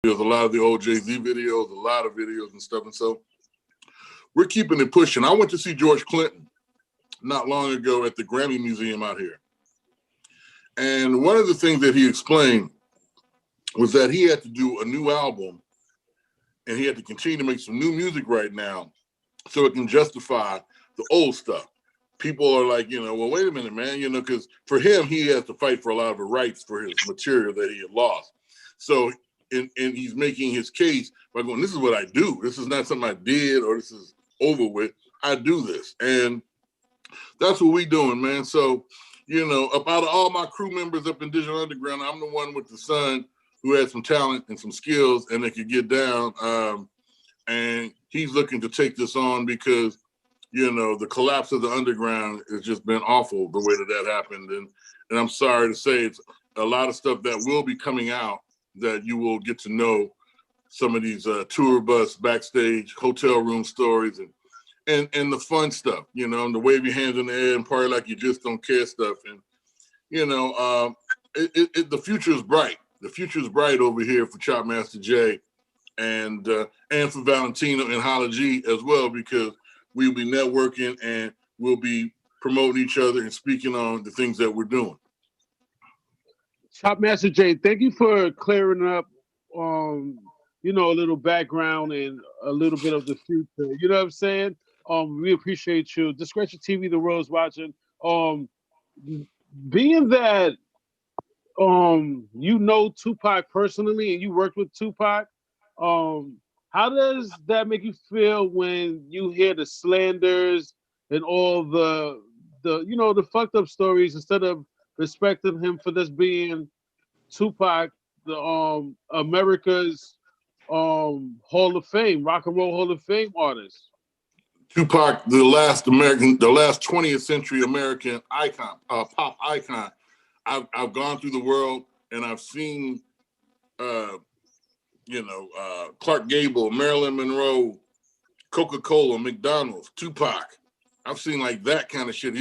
There's a lot of the old Jay-Z videos, a lot of videos and stuff. And so we're keeping it pushing. I went to see George Clinton not long ago at the Grammy Museum out here. And one of the things that he explained was that he had to do a new album and he had to continue to make some new music right now so it can justify the old stuff. People are like, well, wait a minute, man, because for him, he has to fight for a lot of the rights for his material that he had lost. So, and he's making his case by going, this is what I do. This is not something I did or this is over with. I do this. And that's what we doing, man. So, about all my crew members up in Digital Underground, I'm the one with the son who had some talent and some skills and they could get down. And he's looking to take this on because, the collapse of the underground has just been awful the way that happened. And I'm sorry to say it's a lot of stuff that will be coming out that you will get to know some of these tour bus, backstage, hotel room stories and the fun stuff, and the wave your hands in the air and party like you just don't care stuff. And, the future is bright. The future is bright over here for Chop Master Jay and for Valentino and Holla G as well, because we'll be networking and we'll be promoting each other and speaking on the things that we're doing. Chop Master Jay, thank you for clearing up, a little background and a little bit of the future. You know what I'm saying? We appreciate you. Discretion TV, the world's watching. Being that Tupac personally and you worked with Tupac, how does that make you feel when you hear the slanders and all the fucked up stories instead of respecting him for this being Tupac, the America's Hall of Fame, Rock and Roll Hall of Fame artist? Tupac, the last 20th century American icon, pop icon. I've gone through the world and I've seen, Clark Gable, Marilyn Monroe, Coca-Cola, McDonald's, Tupac. I've seen like that kind of shit.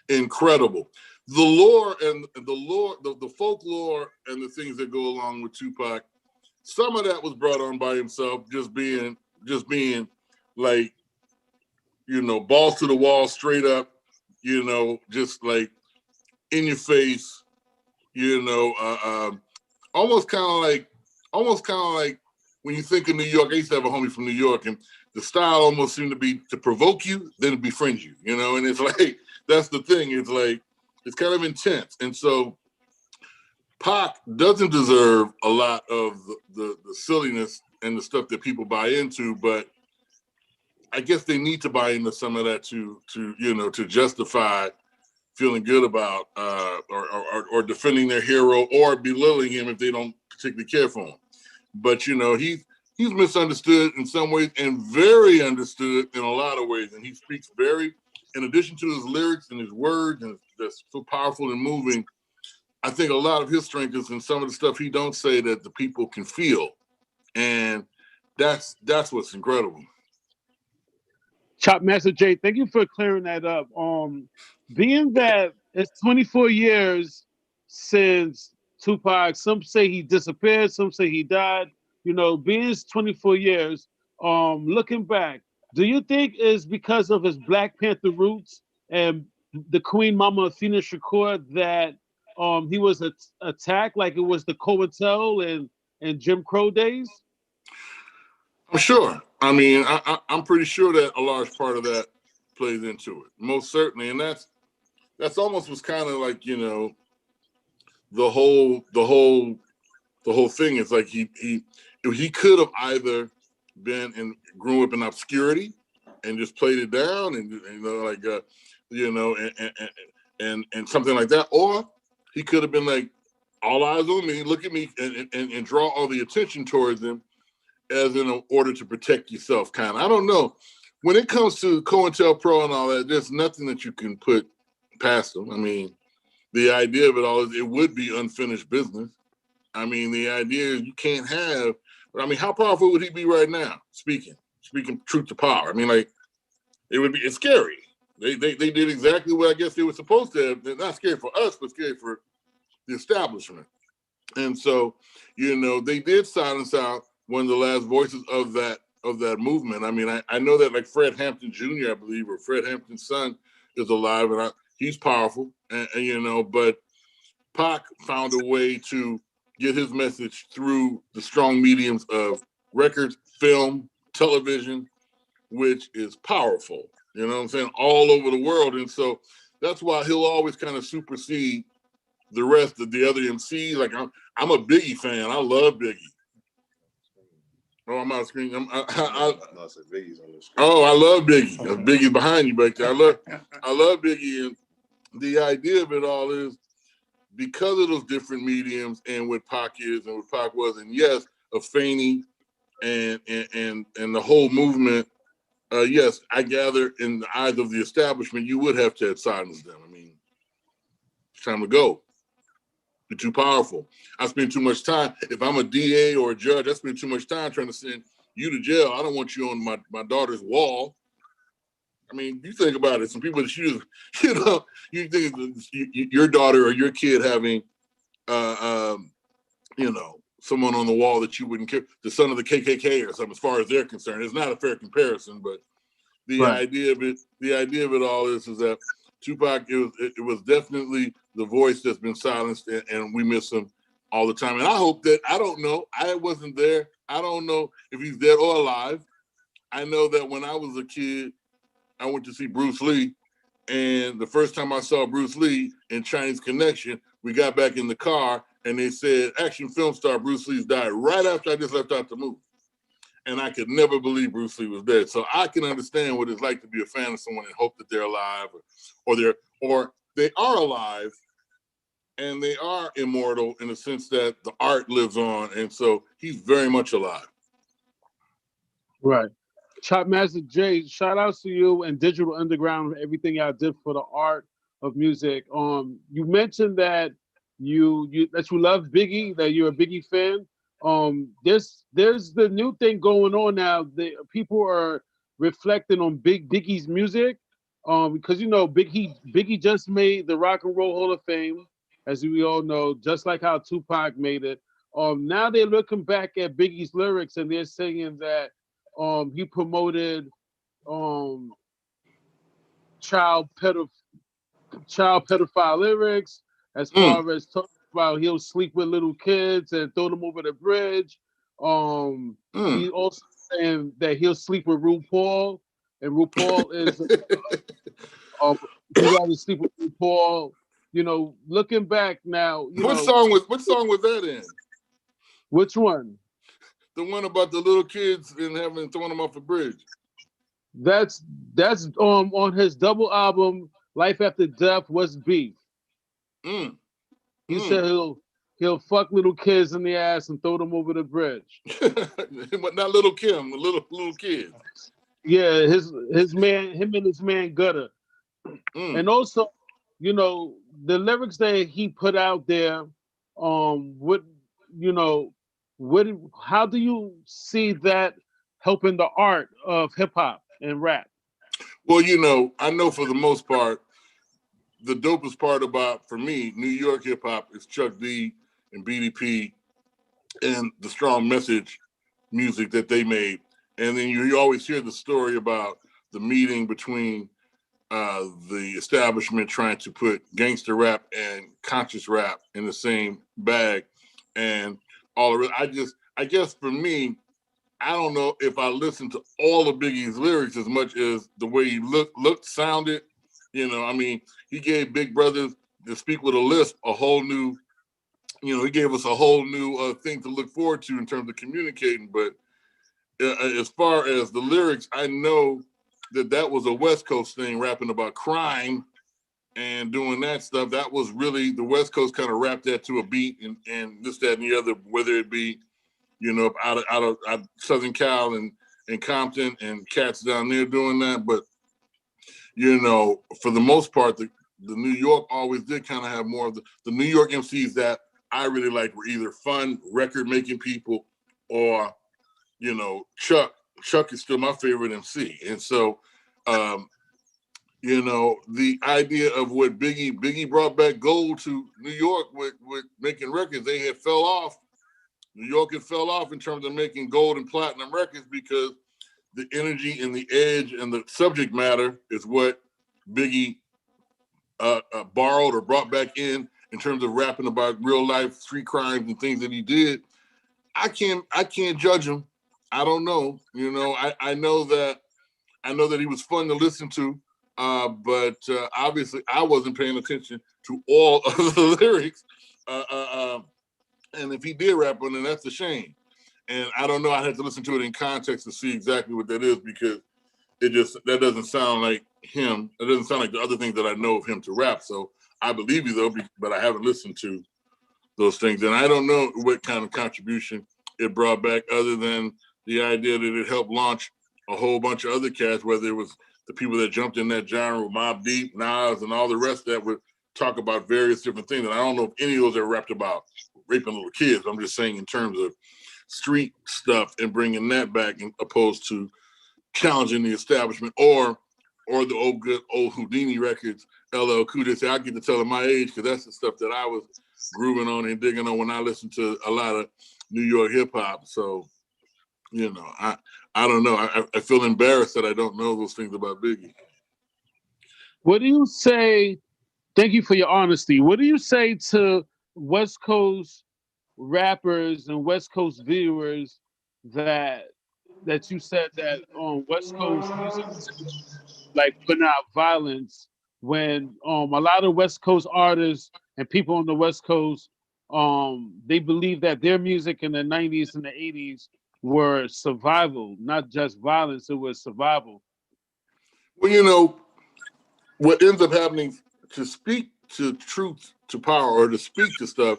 Incredible. The lore and the folklore and the things that go along with Tupac, some of that was brought on by himself, just being like, balls to the wall, straight up, just like in your face, almost kind of like when you think of New York. I used to have a homie from New York, and the style almost seemed to be to provoke you, then befriend you, and it's like, that's the thing. It's like, it's kind of intense. And so Pac doesn't deserve a lot of the silliness and the stuff that people buy into, but I guess they need to buy into some of that to justify feeling good about or defending their hero or belittling him if they don't particularly care for him. But he's misunderstood in some ways and very understood in a lot of ways. And he speaks in addition to his lyrics and his words, and that's so powerful and moving, I think a lot of his strength is in some of the stuff he don't say that the people can feel. And that's what's incredible. Chop Master Jay, thank you for clearing that up. Being that it's 24 years since Tupac, some say he disappeared, some say he died. Being 24 years, looking back, do you think it's because of his Black Panther roots and the Queen Mama Athena Shakur that he was attacked like it was the COINTEL and Jim Crow days? I'm sure. I'm pretty sure that a large part of that plays into it, most certainly. And that's almost was kind of like, the whole thing is like he could have either been and grew up in obscurity and just played it down and and something like that, or he could have been like, all eyes on me, look at me, and draw all the attention towards him as in order to protect yourself, kind of. I don't know. When it comes to COINTELPRO and all that, there's nothing that you can put past them. The idea of it all is it would be unfinished business. The idea is you can't have, how powerful would he be right now? Speaking truth to power. It's scary. They did exactly what I guess they were supposed to have. They're not scary for us, but scary for the establishment. And so, you know, they did silence out one of the last voices of that movement. I mean, I know that like Fred Hampton Jr., I believe, or Fred Hampton's son is alive, and he's powerful, and you know, but Pac found a way to get his message through the strong mediums of records, film, television, which is powerful. You know what I'm saying? All over the world. And so that's why he'll always kind of supersede the rest of the other MCs. Like I'm a Biggie fan. I love Biggie. Oh, I'm out of screen. Biggie's on the screen. Oh, I love Biggie. Biggie's behind you back there. I love Biggie. And the idea of it all is because of those different mediums and what Pac is and what Pac was, and yes, Afeni and the whole movement. Yes, I gather in the eyes of the establishment, you would have to have silenced them. I mean, it's time to go. You're too powerful. I spend too much time. If I'm a DA or a judge, I spend too much time trying to send you to jail. I don't want you on my daughter's wall. I mean, you think about it. Some people that you know, you think your daughter or your kid having, you know, someone on the wall that you wouldn't care, the son of the KKK or something, as far as they're concerned. It's not a fair comparison, but the idea of it all is that Tupac, it was definitely the voice that's been silenced, and we miss him all the time. And I hope that, I don't know, I wasn't there. I don't know if he's dead or alive. I know that when I was a kid, I went to see Bruce Lee, and the first time I saw Bruce Lee in Chinese Connection, we got back in the car, and they said, action film star Bruce Lee's died right after I just left out the movie. And I could never believe Bruce Lee was dead. So I can understand what it's like to be a fan of someone and hope that they're alive, or they are alive, and they are immortal in the sense that the art lives on. And so he's very much alive. Right. Chop Master Jay, shout outs to you and Digital Underground, everything y'all did for the art of music. You mentioned that you love Biggie, that you're a Biggie fan. There's the new thing going on now. The people are reflecting on Biggie's music. Because you know Biggie just made the Rock and Roll Hall of Fame, as we all know, just like how Tupac made it. Now they're looking back at Biggie's lyrics and they're saying that he promoted child pedophile lyrics, as far as talking about he'll sleep with little kids and throw them over the bridge. He also saying that he'll sleep with RuPaul, and RuPaul is he'd rather sleep with RuPaul. You know, looking back now, What song was that in? Which one? The one about the little kids and throwing them off a bridge. That's on his double album, Life After Death, What's Beef. He said he'll fuck little kids in the ass and throw them over the bridge. But not Little Kim, the little kids. Yeah, him and his man Gutter. And also, you know, the lyrics that he put out there, how do you see that helping the art of hip hop and rap? Well, you know, I know for the most part, the dopest part about, for me, New York hip hop is Chuck D and BDP and the strong message music that they made. And then you always hear the story about the meeting between the establishment trying to put gangster rap and conscious rap in the same bag. And all of it, I guess for me, I don't know if I listened to all of Biggie's lyrics as much as the way he looked, sounded. You know, I mean, he gave Big Brothers to Speak with a Lisp a whole new, you know, he gave us a whole new thing to look forward to in terms of communicating. But as far as the lyrics, I know that was a West Coast thing, rapping about crime and doing that stuff. That was really, the West Coast kind of rapped that to a beat, and this, that, and the other, whether it be, you know, out of Southern Cal and Compton and cats down there doing that. But, you know, for the most part, the New York always did kind of have more of the New York MCs that I really liked were either fun record-making people or, you know, Chuck. Chuck is still my favorite MC. And so You know, the idea of what Biggie brought back gold to New York with making records. They had fell off. New York had fell off in terms of making gold and platinum records because the energy and the edge and the subject matter is what Biggie borrowed or brought back in terms of rapping about real life street crimes and things that he did. I can't judge him. I don't know. You know, I know that he was fun to listen to, but obviously I wasn't paying attention to all of the lyrics. And if he did rap on it, that's a shame. And I don't know. I had to listen to it in context to see exactly what that is because that doesn't sound like him. It doesn't sound like the other things that I know of him to rap. So I believe you though, but I haven't listened to those things, and I don't know what kind of contribution it brought back, other than the idea that it helped launch a whole bunch of other cats, whether it was the people that jumped in that genre, Mobb Deep, Nas, and all the rest that would talk about various different things. And I don't know if any of those ever rapped about raping little kids. I'm just saying in terms of street stuff and bringing that back, opposed to challenging the establishment or the old Houdini records, LL Cool J. I get to tell them my age because that's the stuff that I was grooving on and digging on when I listened to a lot of New York hip hop. So, you know, I don't know. I feel embarrassed that I don't know those things about Biggie. What do you say? Thank you for your honesty. What do you say to West Coast rappers and West Coast viewers that you said that West Coast music is like putting out violence when a lot of West Coast artists and people on the West Coast they believe that their music in the 90s and the 80s were survival, not just violence, it was survival. Well, you know, what ends up happening, to speak to truth to power or to speak to stuff,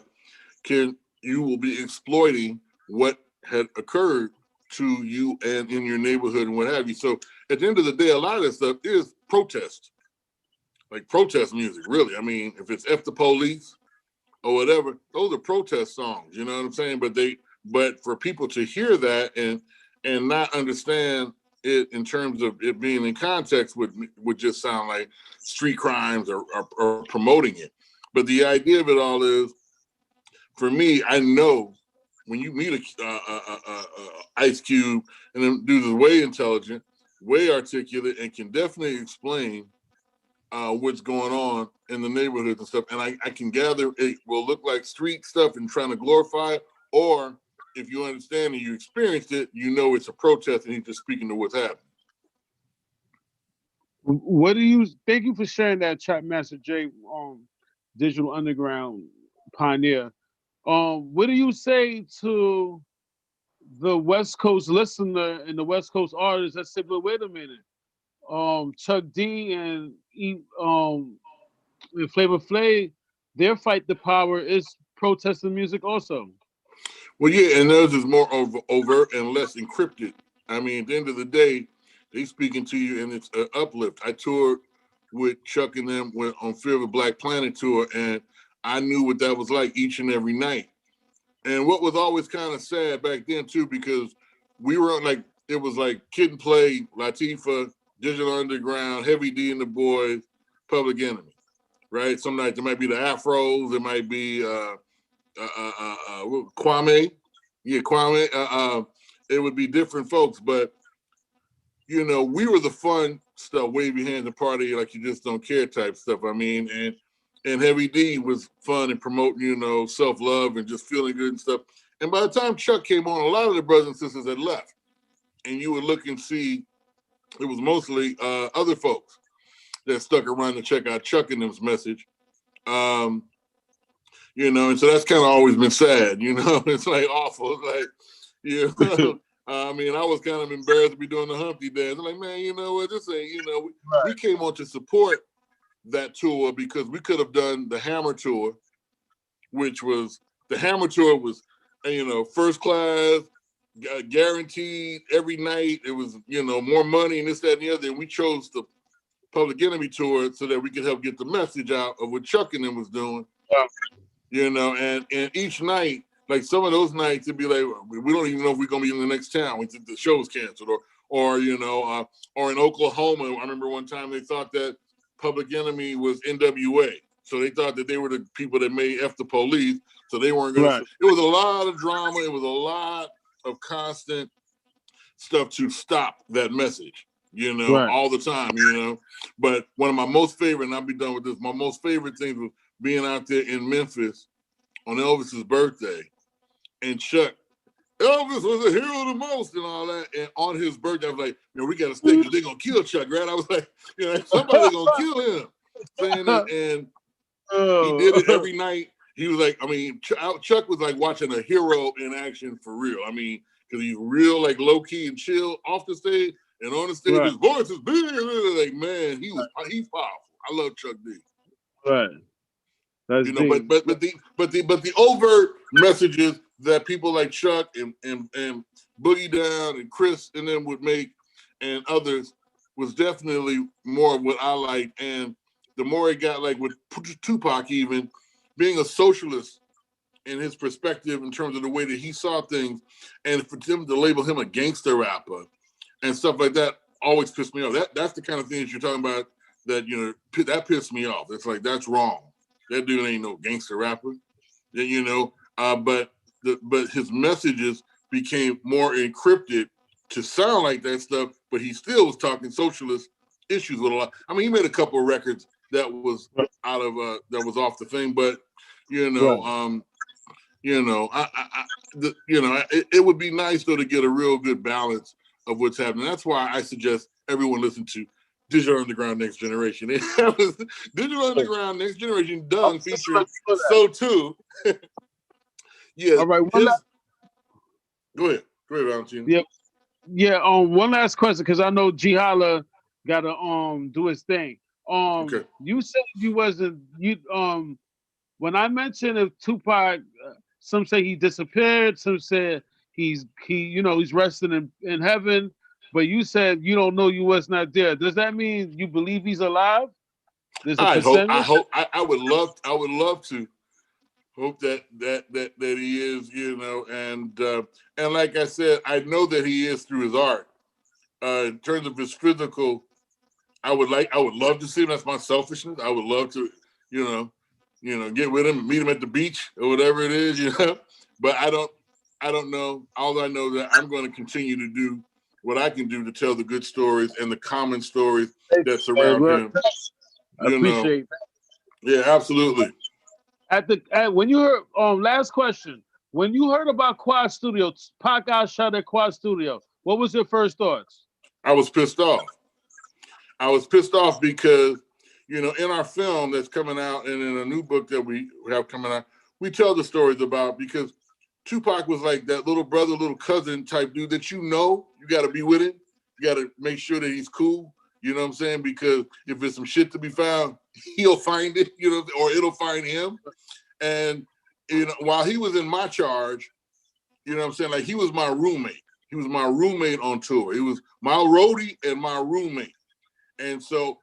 you will be exploiting what had occurred to you and in your neighborhood and what have you. So at the end of the day, a lot of that stuff is protest, like protest music, really. I mean, if it's F the Police or whatever, those are protest songs, you know what I'm saying? But for people to hear that and not understand it in terms of it being in context would just sound like street crimes or promoting it. But the idea of it all is, for me, I know when you meet a Ice Cube, and them dudes is way intelligent, way articulate, and can definitely explain what's going on in the neighborhoods and stuff. And I can gather it will look like street stuff and trying to glorify it, or if you understand and you experienced it, you know it's a protest and he's just speaking to what's happening. What do you thank you for sharing that, Chat Master J, Digital Underground pioneer. What do you say to the West Coast listener and the West Coast artists that say, but wait a minute, Chuck D and Flavor Flav, their fight the power is protesting music also. Well, yeah, and theirs is more overt and less encrypted. I mean, at the end of the day, they speaking to you and it's an uplift. I toured with Chuck and them on Fear of a Black Planet tour, and I knew what that was like each and every night. And what was always kind of sad back then too, because we were like, it was like Kid and Play, Latifah, Digital Underground, Heavy D and the Boys, Public Enemy, right? Some nights it might be the Afros, it might be Kwame, Kwame. It would be different folks, but you know, we were the fun stuff, wavy hands and party like you just don't care type stuff. I mean, and Heavy D was fun and promoting, you know, self-love and just feeling good and stuff. And by the time Chuck came on, a lot of the brothers and sisters had left. And you would look and see it was mostly other folks that stuck around to check out Chuck and them's message. You know, and so that's kind of always been sad, you know. It's like awful. It's like, you know, I mean, I was kind of embarrassed to be doing the Humpty dance. I'm like, man, you know what, this ain't, you know, we came on to support that tour because we could have done the Hammer tour, which was, the Hammer tour was, you know, first class, guaranteed every night. It was, you know, more money and this, that, and the other. And we chose the Public Enemy tour so that we could help get the message out of what Chuck and them was doing. Yeah. You know, and each night, like some of those nights, it'd be like, we don't even know if we're gonna be in the next town. We think the show's canceled, or you know, or in Oklahoma, I remember one time they thought that Public Enemy was NWA. So they thought that they were the people that made F the Police. So they weren't going to. It was a lot of drama. It was a lot of constant stuff to stop that message, you know, all the time, you know. But one of my most favorite, and I'll be done with this, my most favorite things was being out there in Memphis on Elvis's birthday. And Chuck, Elvis was a hero the most and all that. And on his birthday, I was like, you know, we got to stay because they're going to kill Chuck, right? I was like, you know, somebody's going to kill him. Saying that, and he did it every night. He was like, I mean, Chuck was like watching a hero in action for real. I mean, because he's real, like low key and chill off the stage, and on the stage, his voice is big. Like, man, he's powerful. I love Chuck D. Right. That's you know, but the overt messages that people like Chuck and Boogie Down and Chris and them would make, and others, was definitely more of what I liked. And the more it got, like with Tupac, even being a socialist in his perspective in terms of the way that he saw things, and for them to label him a gangster rapper and stuff like that always pissed me off. That's the kind of things you're talking about that, you know, that pissed me off. It's like, that's wrong. That dude ain't no gangster rapper, you know. But his messages became more encrypted to sound like that stuff, but he still was talking socialist issues with a lot. I mean, he made a couple of records that was out of that was off the thing, but you know, it would be nice though to get a real good balance of what's happening. That's why I suggest everyone listen to Digital Underground Next Generation. It was Digital Underground Next Generation done featuring So Too. Yeah. All right. Go ahead, Valentine. Yeah. Yeah. One last question, because I know GeHolla got to do his thing. Okay. You said you wasn't when I mentioned of Tupac, some say he disappeared, some said he's resting in heaven, but you said you don't know you was not there. Does that mean you believe he's alive? I would love to hope that he is, you know, and like I said, I know that he is through his art. In terms of his physical, I would love to see him. That's my selfishness. I would love to, you know, get with him and meet him at the beach or whatever it is, you know. But I don't know. All I know that I'm going to continue to do what I can do to tell the good stories and the common stories that surround him. I appreciate that. Yeah, absolutely. When you heard last question, when you heard about Quad Studio, Pac got shot at Quad Studio, what was your first thoughts? I was pissed off. I was pissed off because, you know, in our film that's coming out and in a new book that we have coming out, we tell the stories about, because Tupac was like that little brother, little cousin type dude that, you know, you got to be with him. You got to make sure that he's cool. You know what I'm saying? Because if there's some shit to be found, he'll find it, you know, or it'll find him. And, you know, while he was in my charge, you know what I'm saying? Like, he was my roommate. He was my roommate on tour. He was my roadie and my roommate. And so,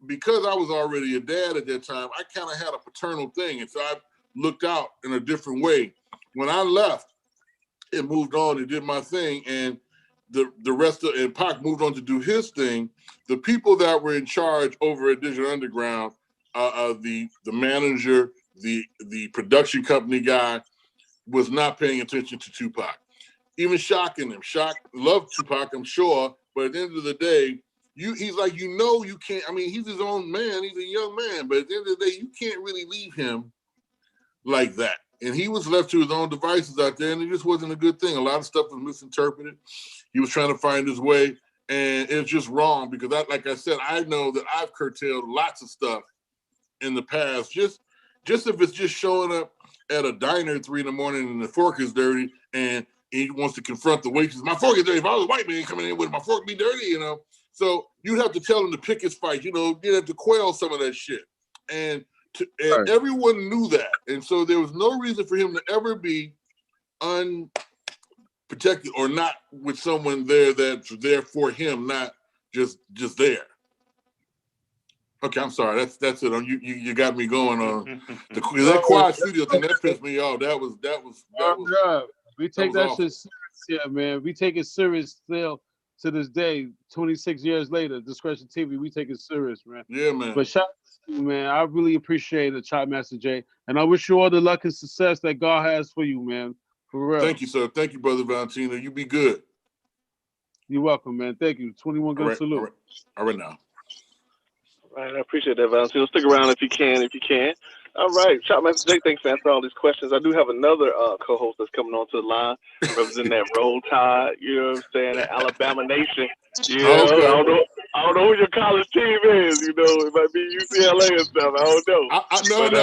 because I was already a dad at that time, I kind of had a paternal thing. And so I looked out in a different way. When I left, it moved on and did my thing. And the rest of, and Pac moved on to do his thing. The people that were in charge over at Digital Underground, the manager, the production company guy, was not paying attention to Tupac. Even Shock in him. Shock loved Tupac, I'm sure, but at the end of the day, he's like, you know, you can't, I mean, he's his own man, he's a young man, but at the end of the day, you can't really leave him like that. And he was left to his own devices out there, and it just wasn't a good thing. A lot of stuff was misinterpreted. He was trying to find his way, and it's just wrong, because like I said, I know that I've curtailed lots of stuff in the past, just if it's just showing up at a diner at 3 a.m. and the fork is dirty, and he wants to confront the waitress. My fork is dirty. If I was a white man coming in, would my fork be dirty? You know, so you'd have to tell him to pick his fight. You know, you'd have to quell some of that shit, and everyone knew that, and so there was no reason for him to ever be unprotected or not with someone there that's there for him, not just there. Okay, I'm sorry. That's it. You got me going on that Quad Studio thing. That pissed me off. That was. We take that shit serious, yeah, man. We take it serious still to this day, 26 years later, Discretion TV, we take it serious, man. Yeah, man. But shout out to you, man. I really appreciate it, Chop Master Jay. And I wish you all the luck and success that God has for you, man. For real. Thank you, sir. Thank you, Brother Valentino. You be good. You're welcome, man. Thank you. 21 gun salute. All right now. All right, I appreciate that, Valentino. Stick around if you can. All right, Chop Master Jay, thanks for answering all these questions. I do have another co-host that's coming onto the line, representing that Roll Tide, you know what I'm saying, that Alabama Nation. You know, Okay. I don't know who your college team is, you know, it might be UCLA and stuff, I don't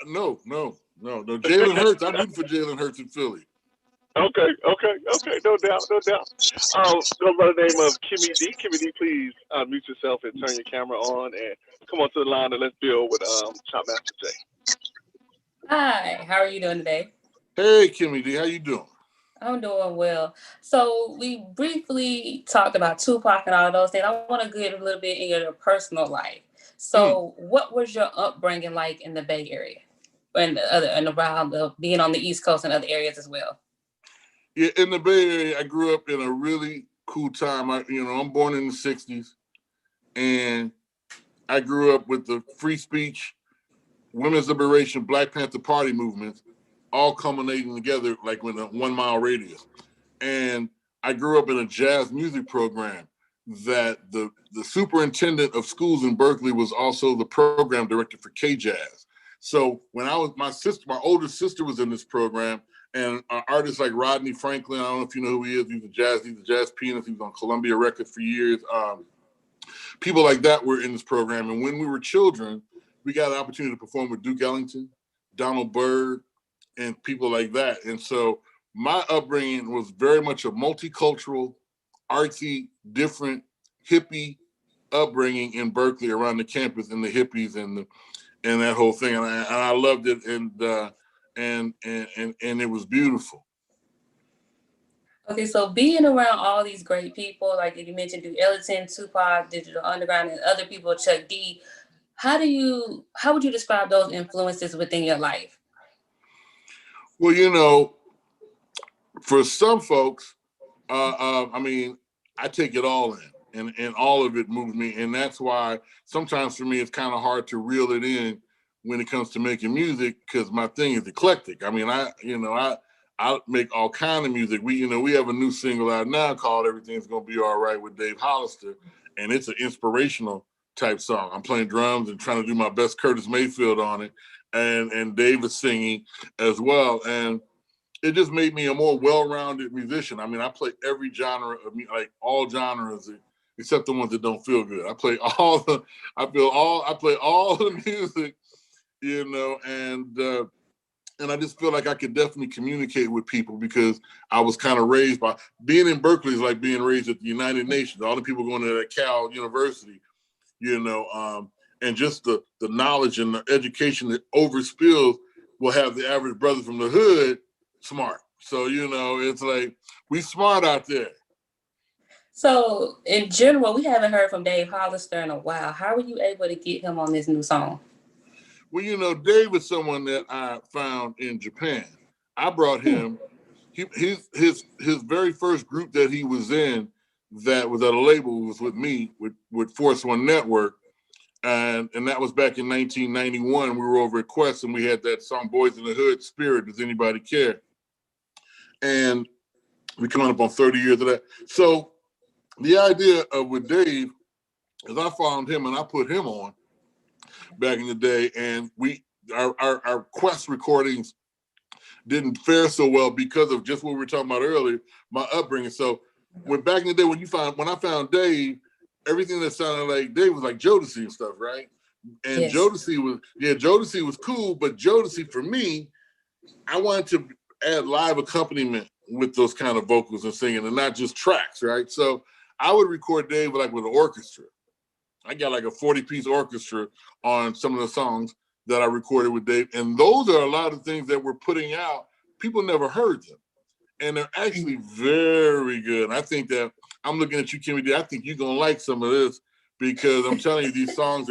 know. No. Jalen Hurts, I'm rooting for Jalen Hurts in Philly. Okay, no doubt. Go by the name of Kimmy D. Kimmy D, please mute yourself and turn your camera on and come on to the line and let's build with Chop Master Jay. Hi, how are you doing today? Hey, Kimmy D, how you doing? I'm doing well. So we briefly talked about Tupac and all of those things. I want to get a little bit in your personal life. So what was your upbringing like in the Bay Area and around being on the East Coast and other areas as well? Yeah, in the Bay Area, I grew up in a really cool time. I'm born in the 60s, and I grew up with the free speech, women's liberation, Black Panther Party movements, all culminating together like with a 1 mile radius. And I grew up in a jazz music program that the superintendent of schools in Berkeley was also the program director for K-Jazz. So when my older sister was in this program, and artists like Rodney Franklin, I don't know if you know who he is. He's a jazz pianist. He was on Columbia Records for years. People like that were in this program. And when we were children, we got an opportunity to perform with Duke Ellington, Donald Byrd, and people like that. And so my upbringing was very much a multicultural, artsy, different, hippie upbringing in Berkeley around the campus and the hippies and that whole thing. And I loved it. And it was beautiful. Okay, so being around all these great people, like you mentioned, Duke Ellington, Tupac, Digital Underground, and other people, Chuck D, how would you describe those influences within your life? Well, for some folks, I take it all in, and all of it moves me, and that's why sometimes for me it's kind of hard to reel it in when it comes to making music, because my thing is eclectic. I mean, I make all kind of music. We have a new single out now called "Everything's Gonna Be All Right" with Dave Hollister, and it's an inspirational type song. I'm playing drums and trying to do my best Curtis Mayfield on it, and Dave is singing as well, and it just made me a more well-rounded musician. I mean, I play every genre of music, like all genres except the ones that don't feel good. I play all the music, and I just feel like I could definitely communicate with people because I was kind of raised by being in Berkeley is like being raised at the United Nations. All the people going to that Cal University, and just the knowledge and the education that overspills will have the average brother from the hood smart. So, it's like we smart out there. So in general, we haven't heard from Dave Hollister in a while. How were you able to get him on this new song? Well, Dave is someone that I found in Japan. I brought him, his very first group that he was in that was at a label was with me, with Force One Network. And that was back in 1991. We were over at Quest and we had that song Boys in the Hood, Spirit, Does Anybody Care? And we're coming up on 30 years of that. So the idea with Dave is I found him and I put him on back in the day, and our Quest recordings didn't fare so well because of just what we were talking about earlier, my upbringing. So back in the day when I found Dave, everything that sounded like Dave was like Jodeci and stuff, right? And yes. Jodeci was cool, but Jodeci for me, I wanted to add live accompaniment with those kind of vocals and singing and not just tracks, right? So I would record Dave with an orchestra. I got like a 40-piece orchestra on some of the songs that I recorded with Dave. And those are a lot of things that we're putting out. People never heard them. And they're actually very good. And I think that I'm looking at you, Kimmy D. I think you're going to like some of this because I'm telling you, these songs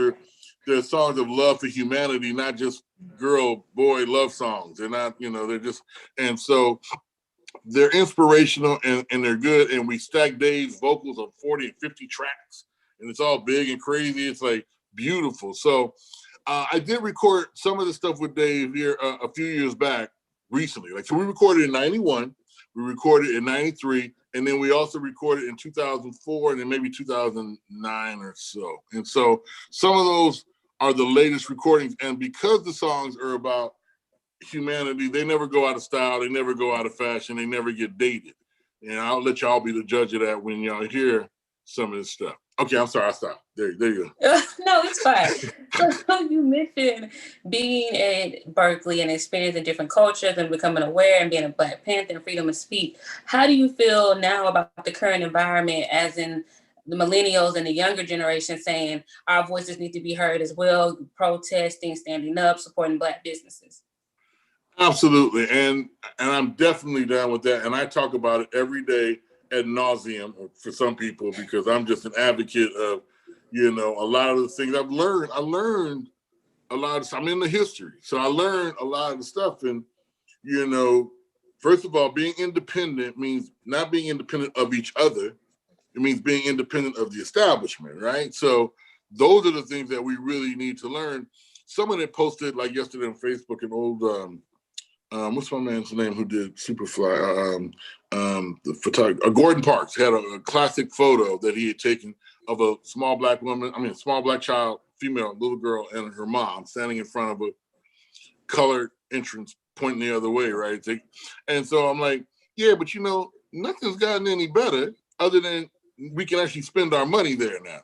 they're songs of love for humanity, not just girl, boy love songs. They're not, they're just, and so they're inspirational and they're good. And we stack Dave's vocals on 40 and 50 tracks, and it's all big and crazy. It's like beautiful. So I did record some of the stuff with Dave here a few years back recently. Like, so we recorded in 91, we recorded in 93, and then we also recorded in 2004 and then maybe 2009 or so. And so some of those are the latest recordings. And because the songs are about humanity, they never go out of style, they never go out of fashion, they never get dated. And I'll let y'all be the judge of that when y'all hear some of this stuff. Okay, I'm sorry, I stopped. There you go. No, it's fine. So you mentioned being at Berkeley and experiencing different cultures and becoming aware and being a Black Panther and freedom of speech. How do you feel now about the current environment, as in the millennials and the younger generation saying our voices need to be heard as well, protesting, standing up, supporting Black businesses? Absolutely, and I'm definitely down with that. And I talk about it every day ad nauseum for some people, because I'm just an advocate of, a lot of the things I've learned. I learned a lot of, I'm in the history, so I learned a lot of the stuff. And, first of all, being independent means not being independent of each other. It means being independent of the establishment, right? So those are the things that we really need to learn. Someone had posted, like yesterday on Facebook, an old, what's my man's name who did Superfly? The photographer, Gordon Parks, had a classic photo that he had taken of a small Black child, female, little girl, and her mom standing in front of a colored entrance pointing the other way, right? And so I'm like, yeah, but nothing's gotten any better other than we can actually spend our money there now.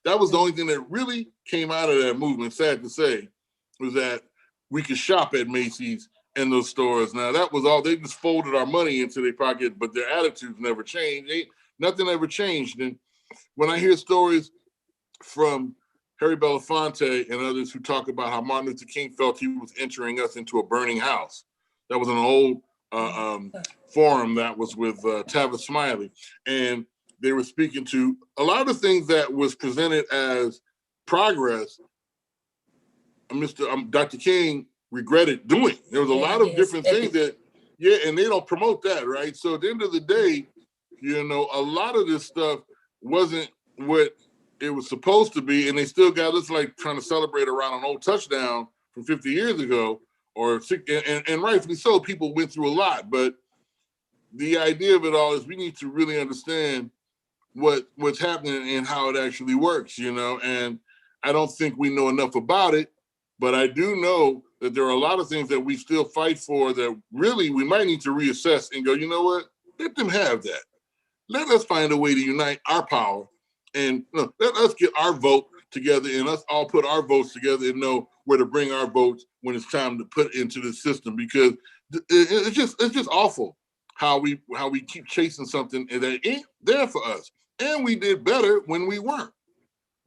That was the only thing that really came out of that movement, sad to say, was that we could shop at Macy's in those stores. Now, that was all. They just folded our money into their pocket, but their attitudes never changed. Nothing ever changed. And when I hear stories from Harry Belafonte and others who talk about how Martin Luther King felt he was entering us into a burning house, that was an old forum that was with Tavis Smiley. And they were speaking to a lot of the things that was presented as progress. Dr. King regretted doing. There was a lot of different things that, and they don't promote that, right? So at the end of the day, a lot of this stuff wasn't what it was supposed to be, and they still got us like trying to celebrate around an old touchdown from 50 years ago, and rightfully so. People went through a lot, but the idea of it all is we need to really understand what's happening and how it actually works, and I don't think we know enough about it, but I do know that there are a lot of things that we still fight for that really we might need to reassess and go, you know what, let them have that. Let us find a way to unite our power and let us get our vote together and let's all put our votes together and know where to bring our votes when it's time to put into the system, because it's just awful how we keep chasing something that ain't there for us. And we did better when we weren't.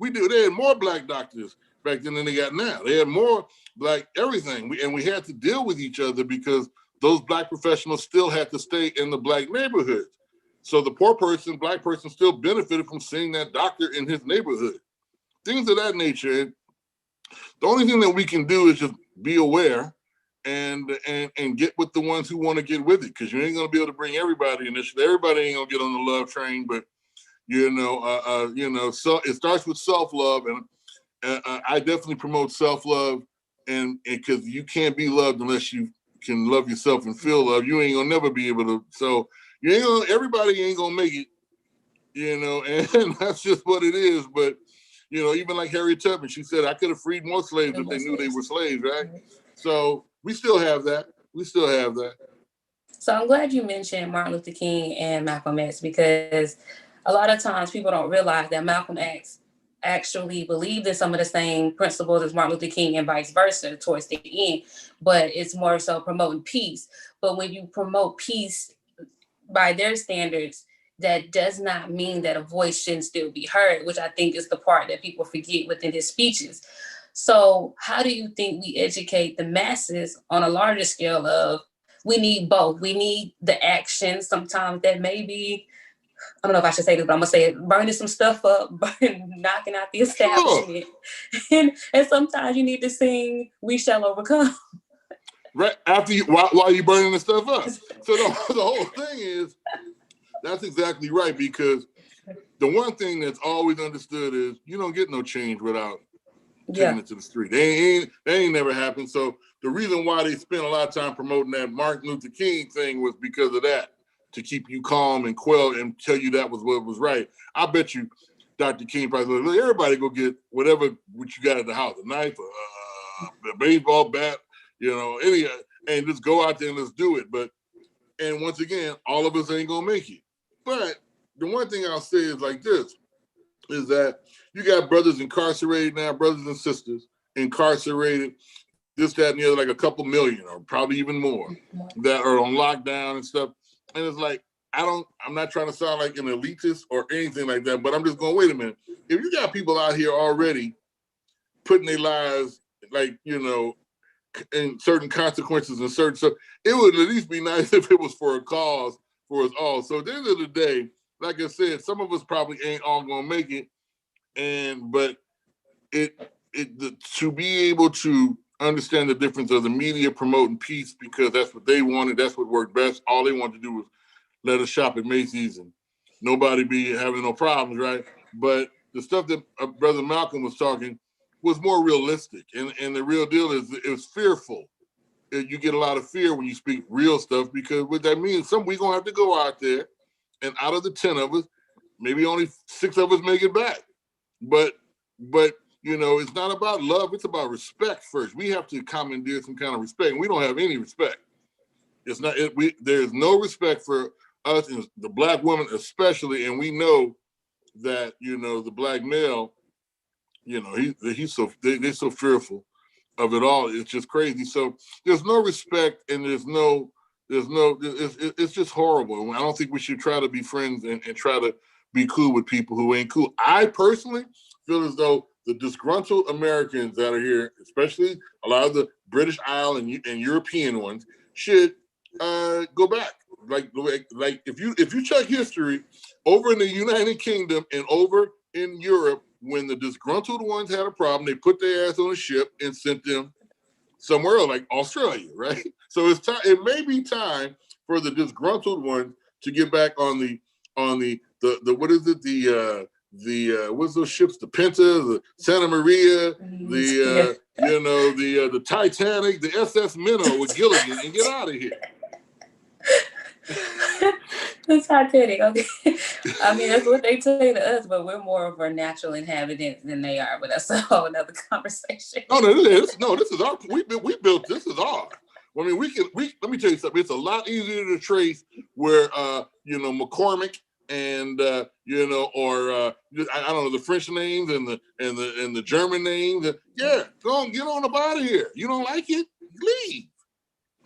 They had more Black doctors back then than they got now. They had more Black everything. And we had to deal with each other because those Black professionals still had to stay in the Black neighborhoods. So the poor person, Black person, still benefited from seeing that doctor in his neighborhood. Things of that nature. And the only thing that we can do is just be aware and get with the ones who want to get with it, because you ain't gonna be able to bring everybody initially. Everybody ain't gonna get on the love train, but so it starts with self-love, and I definitely promote self-love, and because you can't be loved unless you can love yourself and feel love. You ain't gonna never be able to. So everybody ain't gonna make it, and that's just what it is. But even like Harriet Tubman, she said, I could have freed more slaves if they knew they were slaves, right? So we still have that. So I'm glad you mentioned Martin Luther King and Malcolm X, because a lot of times people don't realize that Malcolm X actually believed in some of the same principles as Martin Luther King and vice versa towards the end, but it's more so promoting peace. But when you promote peace by their standards, that does not mean that a voice shouldn't still be heard, which I think is the part that people forget within his speeches. So how do you think we educate the masses on a larger scale of, we need both. We need the action sometimes that maybe, I don't know if I should say this, but I'm gonna say it, burning some stuff up, knocking out the establishment. Sure. And sometimes you need to sing "We Shall Overcome." Right after you, while you burning the stuff up. So the whole thing is, that's exactly right, because the one thing that's always understood is you don't get no change without taking it to the street. They ain't never happened. So the reason why they spent a lot of time promoting that Martin Luther King thing was because of that, to keep you calm and quell and tell you that was what was right. I bet you Dr. King probably said, look, everybody go get what you got at the house, a knife, a baseball bat, any, and just go out there and let's do it. And once again, all of us ain't gonna make it. But the one thing I'll say is like this, is that you got brothers incarcerated now, brothers and sisters incarcerated, this, that, and the other, like a couple million or probably even more that are on lockdown and stuff. And it's like, I'm not trying to sound like an elitist or anything like that, but I'm just going, wait a minute. If you got people out here already putting their lives, like, in certain consequences and certain stuff, it would at least be nice if it was for a cause for us all. So at the end of the day, like I said, some of us probably ain't all gonna make it, but to be able to understand the difference of the media promoting peace because that's what they wanted, that's what worked best. All they wanted to do was let us shop at Macy's and nobody be having no problems, right? But the stuff that Brother Malcolm was talking was more realistic, and the real deal is it was fearful. You get a lot of fear when you speak real stuff, because what that means, we're gonna have to go out there, and out of the 10 of us, maybe only 6 of us make it back. But it's not about love, it's about respect first. We have to commandeer some kind of respect, and we don't have any respect. There's no respect for us, and the Black woman especially, and we know that, the Black male, they're so fearful of it all. It's just crazy. So there's no respect, and it's just horrible. I don't think we should try to be friends and try to be cool with people who ain't cool. I personally feel as though the disgruntled Americans that are here, especially a lot of the British Isle and European ones, should go back. Like if you check history, over in the United Kingdom and over in Europe, when the disgruntled ones had a problem, they put their ass on a ship and sent them somewhere else, like Australia, right? So it's time. It may be time for the disgruntled ones to get back on the what is it? What's those ships? The Penta, the Santa Maria, the Titanic, the SS Minnow with Gilligan, and get out of here. The Titanic, okay. I mean, that's what they say to us, but we're more of our natural inhabitants than they are. But that's a whole another conversation. No, this is our. We built. This is ours. I mean, let me tell you something. It's a lot easier to trace where McCormick and or I don't know, the French names and the German names. Yeah, go on, get on up out of here. You don't like it? Leave.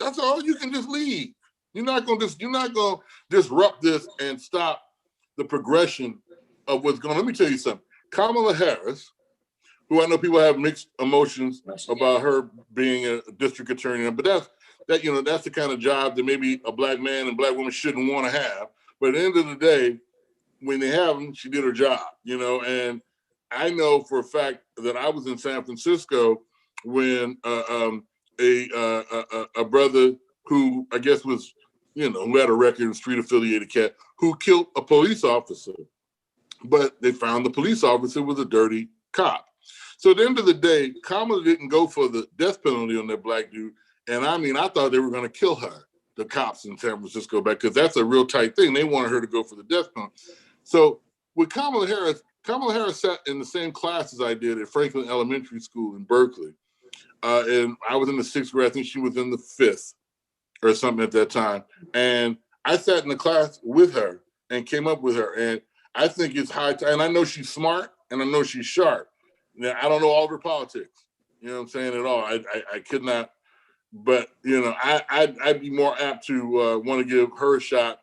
That's all. You can just leave. You're not gonna disrupt this and stop the progression of what's going on. Let me tell you something. Kamala Harris, who I know people have mixed emotions about her being a district attorney, but that's the kind of job that maybe a Black man and Black woman shouldn't want to have. But at the end of the day, when they have them, she did her job, and I know for a fact that I was in San Francisco when a brother who I guess was, who had a record, street affiliated cat, who killed a police officer, but they found the police officer was a dirty cop. So at the end of the day, Kamala didn't go for the death penalty on that Black dude. And I mean, I thought they were going to kill her, the cops in San Francisco, because that's a real tight thing. They wanted her to go for the death penalty. So with Kamala Harris sat in the same class as I did at Franklin Elementary School in Berkeley. And I was in the 6th grade. I think she was in the 5th or something at that time. And I sat in the class with her and came up with her. And I think it's high time. And I know she's smart and I know she's sharp. Now, I don't know all of her politics, you know what I'm saying, at all. I could not, but, I'd be more apt to want to give her a shot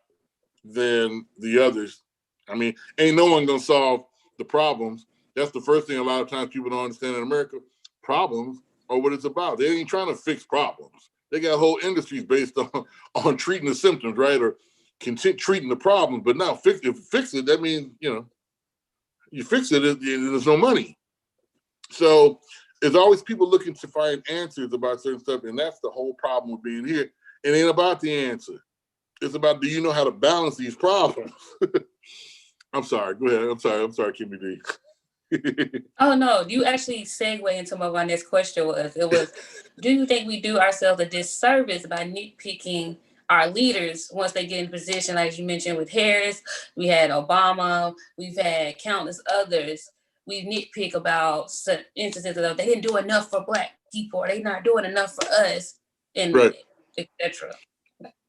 than the others. I mean, ain't no one going to solve the problems. That's the first thing a lot of times people don't understand in America. Problems are what it's about. They ain't trying to fix problems. They got whole industries based on treating the symptoms, right? Or treating the problem. But now if you fix it, that means, you fix it, there's no money. So there's always people looking to find answers about certain stuff, and that's the whole problem with being here. It ain't about the answer. It's about, do you know how to balance these problems? I'm sorry. Go ahead. I'm sorry, Kimmy D. Oh no, you actually segue into what my next question was. It was, do you think we do ourselves a disservice by nitpicking our leaders once they get in position? Like you mentioned with Harris, we had Obama, we've had countless others. We nitpick about instances of they didn't do enough for Black people, or they not doing enough for us, and right. etc.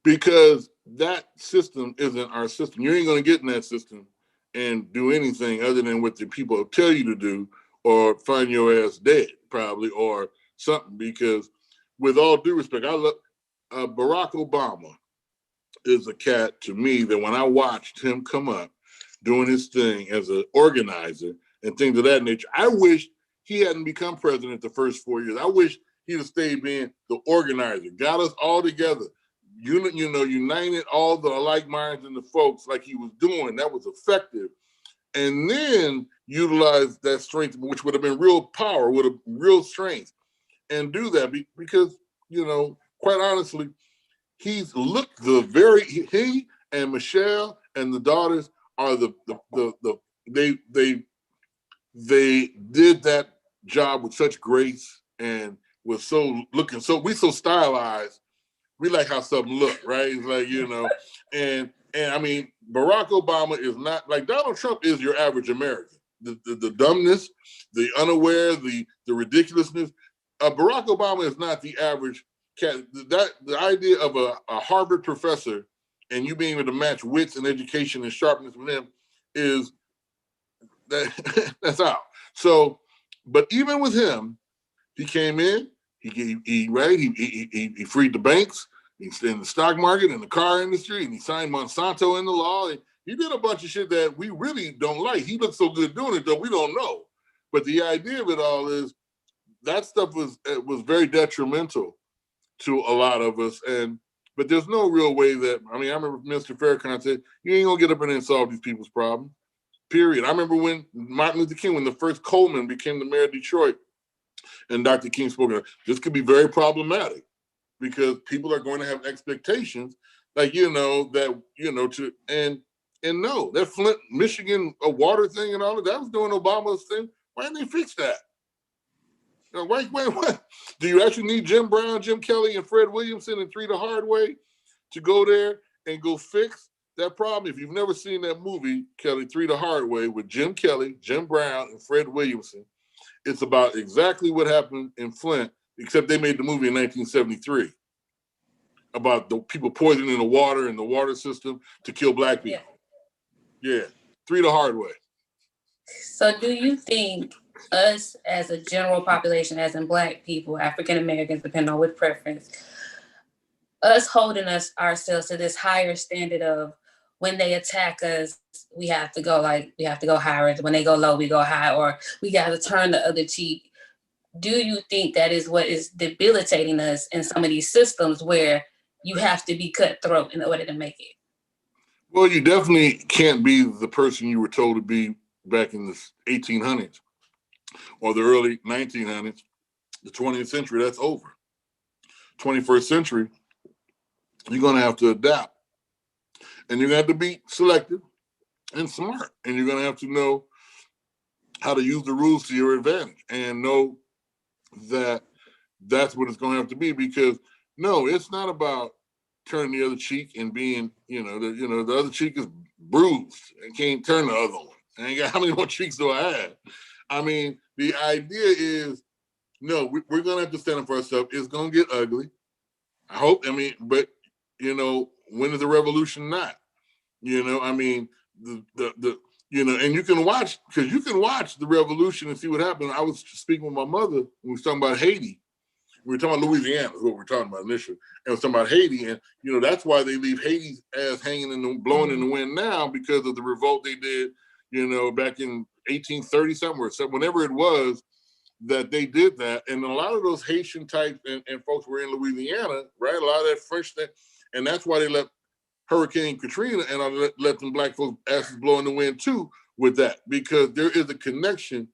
Because that system isn't our system. You ain't going to get in that system and do anything other than what the people tell you to do, or find your ass dead, probably, or something. Because with all due respect, I love Barack Obama is a cat to me that when I watched him come up doing his thing as an organizer and things of that nature, I wish he hadn't become president the first 4 years. I wish he'd have stayed being the organizer, got us all together, united all the like minds and the folks like he was doing. That was effective. And then utilize that strength, which would have been real power, would have real strength, and do that because, quite honestly, he and Michelle and the daughters are they did that job with such grace and was so stylized. We like how something look, right? It's like, and I mean, Barack Obama is not like Donald Trump is your average American. The dumbness, the unaware, the ridiculousness. Barack Obama is not the average cat. The idea of a Harvard professor and you being able to match wits and education and sharpness with him is that's out. So, but even with him, he came in. He freed the banks. He's in the stock market, in the car industry, and he signed Monsanto into law. And he did a bunch of shit that we really don't like. He looks so good doing it, though, we don't know. But the idea of it all is that stuff was very detrimental to a lot of us. But there's no real way that, I remember Mr. Farrakhan said, you ain't gonna get up in there and solve these people's problems, period. I remember when Martin Luther King, when the first Coleman became the mayor of Detroit, and Dr. King spoke, this could be very problematic because people are going to have expectations, like, no, that Flint, Michigan, water thing and all of that was doing Obama's thing. Why didn't they fix that? Wait. Do you actually need Jim Brown, Jim Kelly, and Fred Williamson and Three the Hard Way to go there and go fix that problem? If you've never seen that movie, Kelly, Three the Hard Way, with Jim Kelly, Jim Brown, and Fred Williamson, it's about exactly what happened in Flint, except they made the movie in 1973 about the people poisoning the water and the water system to kill Black people. Yeah. Three the Hard Way. So do you think us as a general population, as in Black people, African Americans, depending on what preference, us holding ourselves to this higher standard of when they attack us, we have to go higher. When they go low, we go high, or we got to turn the other cheek. Do you think that is what is debilitating us in some of these systems where you have to be cutthroat in order to make it? Well, you definitely can't be the person you were told to be back in the 1800s or the early 1900s. The 20th century, that's over. 21st century, you're going to have to adapt. And you're going to have to be selective and smart. And you're going to have to know how to use the rules to your advantage and know that that's what it's going to have to be. Because, no, it's not about turning the other cheek and being, the other cheek is bruised and can't turn the other one. I ain't got, how many more cheeks do I have? The idea is, no, we're going to have to stand up for ourselves. It's going to get ugly. I hope, but, when is the revolution not? And you can watch, because you can watch the revolution and see what happened. I was speaking with my mother when we was talking about Haiti. We were talking about Louisiana, is what we were talking about initially. And we were talking about Haiti. And, that's why they leave Haiti's ass hanging blowing in the wind now, because of the revolt they did, back in 1830 somewhere. So whenever it was that they did that. And a lot of those Haitian types and folks were in Louisiana, right? A lot of that French thing. And that's why they let Hurricane Katrina and let them Black folks asses blow in the wind too with that, because there is a connection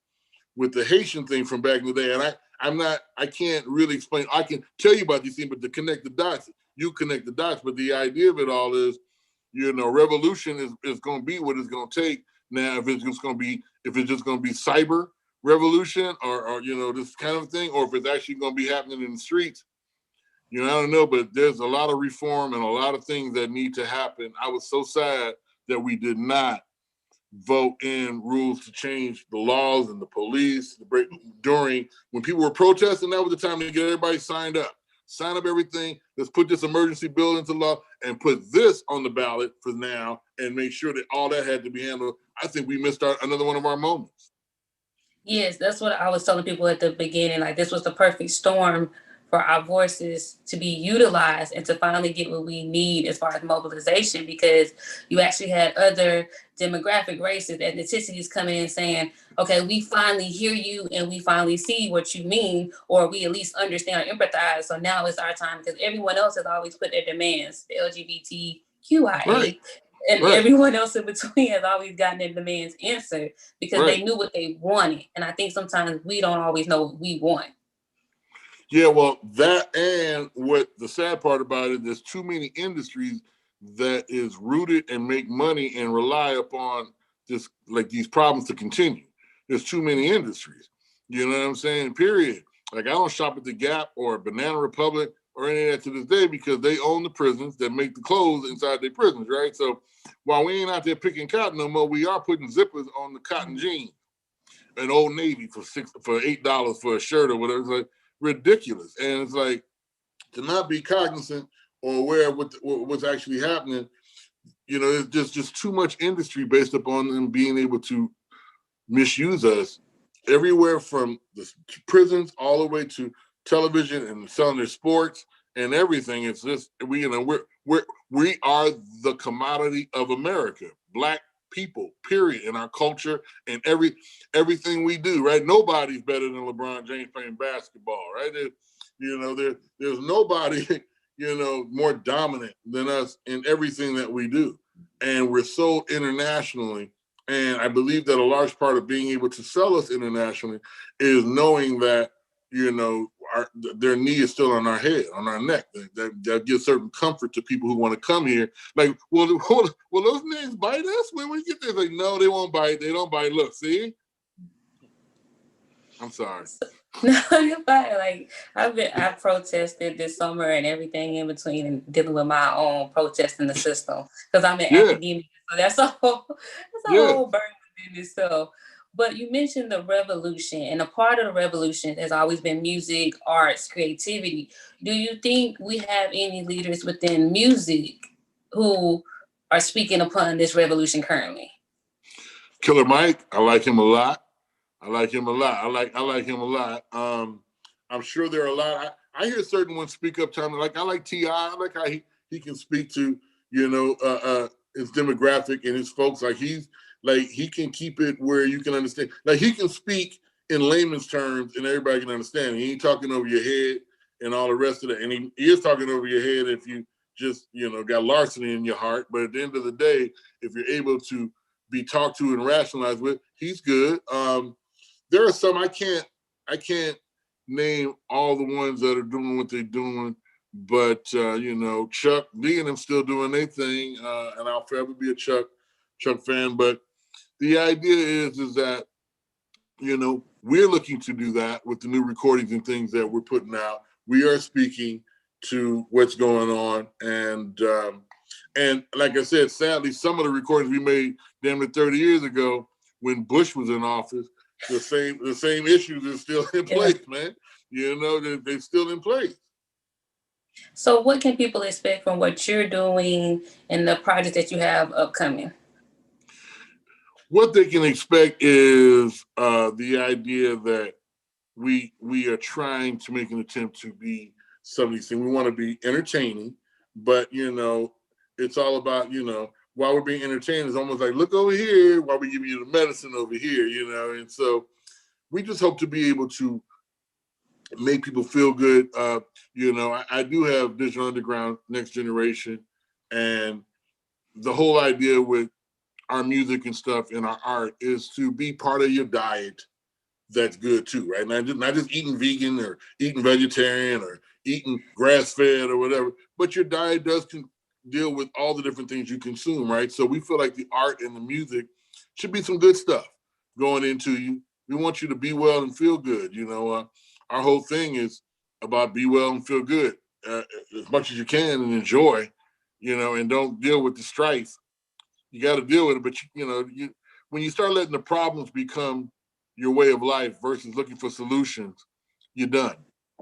with the Haitian thing from back in the day. And I can't really explain. I can tell you about these things, but to connect the dots, you connect the dots. But the idea of it all is, revolution is going to be what it's going to take. Now, if it's just going to be cyber revolution or this kind of thing, or if it's actually going to be happening in the streets, I don't know. But there's a lot of reform and a lot of things that need to happen. I was so sad that we did not vote in rules to change the laws and the police during when people were protesting. That was the time to get everybody signed up. Sign up everything. Let's put this emergency bill into law and put this on the ballot for now and make sure that all that had to be handled. I think we missed another one of our moments. Yes, that's what I was telling people at the beginning. Like, this was the perfect storm for our voices to be utilized and to finally get what we need as far as mobilization, because you actually had other demographic races, ethnicities coming in saying, okay, we finally hear you and we finally see what you mean, or we at least understand or empathize. So now it's our time, because everyone else has always put their demands, the LGBTQIA, Right. and Right. everyone else in between has always gotten their demands answered because Right. they knew what they wanted. And I think sometimes we don't always know what we want. Yeah, well, that, and what the sad part about it, there's too many industries that is rooted and make money and rely upon this, like these problems to continue. There's too many industries. You know what I'm saying? Period. Like, I don't shop at the Gap or Banana Republic or any of that to this day because they own the prisons that make the clothes inside their prisons, right? So while we ain't out there picking cotton no more, we are putting zippers on the cotton jeans. An Old Navy for $8 for a shirt or whatever. It's like ridiculous. And it's like, to not be cognizant or aware of what's actually happening, it's just too much industry based upon them being able to misuse us everywhere from the prisons all the way to television and selling their sports and everything. It's just we are the commodity of America, Black people, period, in our culture and everything we do, right? Nobody's better than LeBron James playing basketball, right? There's nobody, more dominant than us in everything that we do. And we're sold internationally. And I believe that a large part of being able to sell us internationally is knowing that, their knee is still on our head, on our neck. That gives certain comfort to people who want to come here. Like, will those niggas bite us when we get there? Like, no, they won't bite. They don't bite. Look, see? I'm sorry. No, you're fine. Like, I protested this summer and everything in between, and dealing with my own protesting the system because I'm in academia. So that's a whole burden within itself. But you mentioned the revolution, and a part of the revolution has always been music, arts, creativity. Do you think we have any leaders within music who are speaking upon this revolution currently? Killer Mike, I like him a lot. I like him a lot. I'm sure there are a lot. I hear certain ones speak up time. Like, I like T.I. I like how he can speak to, his demographic and his folks. Like, he can keep it where you can understand. Like, he can speak in layman's terms and everybody can understand. He ain't talking over your head and all the rest of that. And he is talking over your head if you just, got larceny in your heart. But at the end of the day, if you're able to be talked to and rationalized with, he's good. There are some I can't name all the ones that are doing what they're doing, but Chuck D and them still doing their thing, and I'll forever be a Chuck fan. But the idea is that we're looking to do that with the new recordings and things that we're putting out. We are speaking to what's going on, and like I said, sadly, some of the recordings we made damn near 30 years ago when Bush was in office. The same issues are still in place, man. They're still in place. So what can people expect from what you're doing and the projects that you have upcoming? What they can expect is the idea that we are trying to make an attempt to be something. We want to be entertaining, but it's all about, while we're being entertained, it's almost like, look over here while we give you the medicine over here, and so we just hope to be able to make people feel good. I do have Digital Underground Next Generation, and the whole idea with our music and stuff and our art is to be part of your diet that's good too, right? Not just eating vegan or eating vegetarian or eating grass-fed or whatever, but your diet does deal with all the different things you consume, right? So we feel like the art and the music should be some good stuff going into you. We want you to be well and feel good. You know, our whole thing is about be well and feel good as much as you can and enjoy, you know, and don't deal with the strife. You got to deal with it, but when you start letting the problems become your way of life versus looking for solutions, you're done.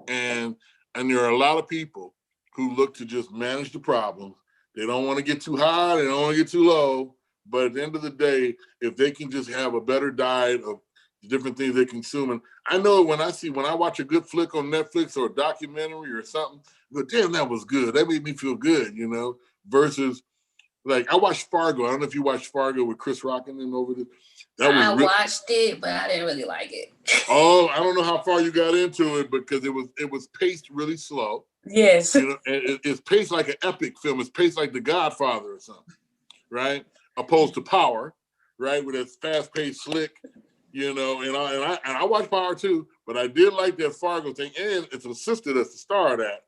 And there are a lot of people who look to just manage the problems. They don't want to get too high, they don't want to get too low. But at the end of the day, if they can just have a better diet of the different things they consume. And I know when I watch a good flick on Netflix or a documentary or something, I go, damn, that was good. That made me feel good, you know, versus like I watched Fargo. I don't know if you watched Fargo with Chris Rock and them over there. I watched it, but I didn't really like it. Oh, I don't know how far you got into it because it was paced really slow. Yes. You know, it's paced like an epic film. It's paced like The Godfather or something, right? Opposed to Power, right? With that fast-paced, slick, you know. And I watched Power too, but I did like that Fargo thing, and it's a sister that's the star of that,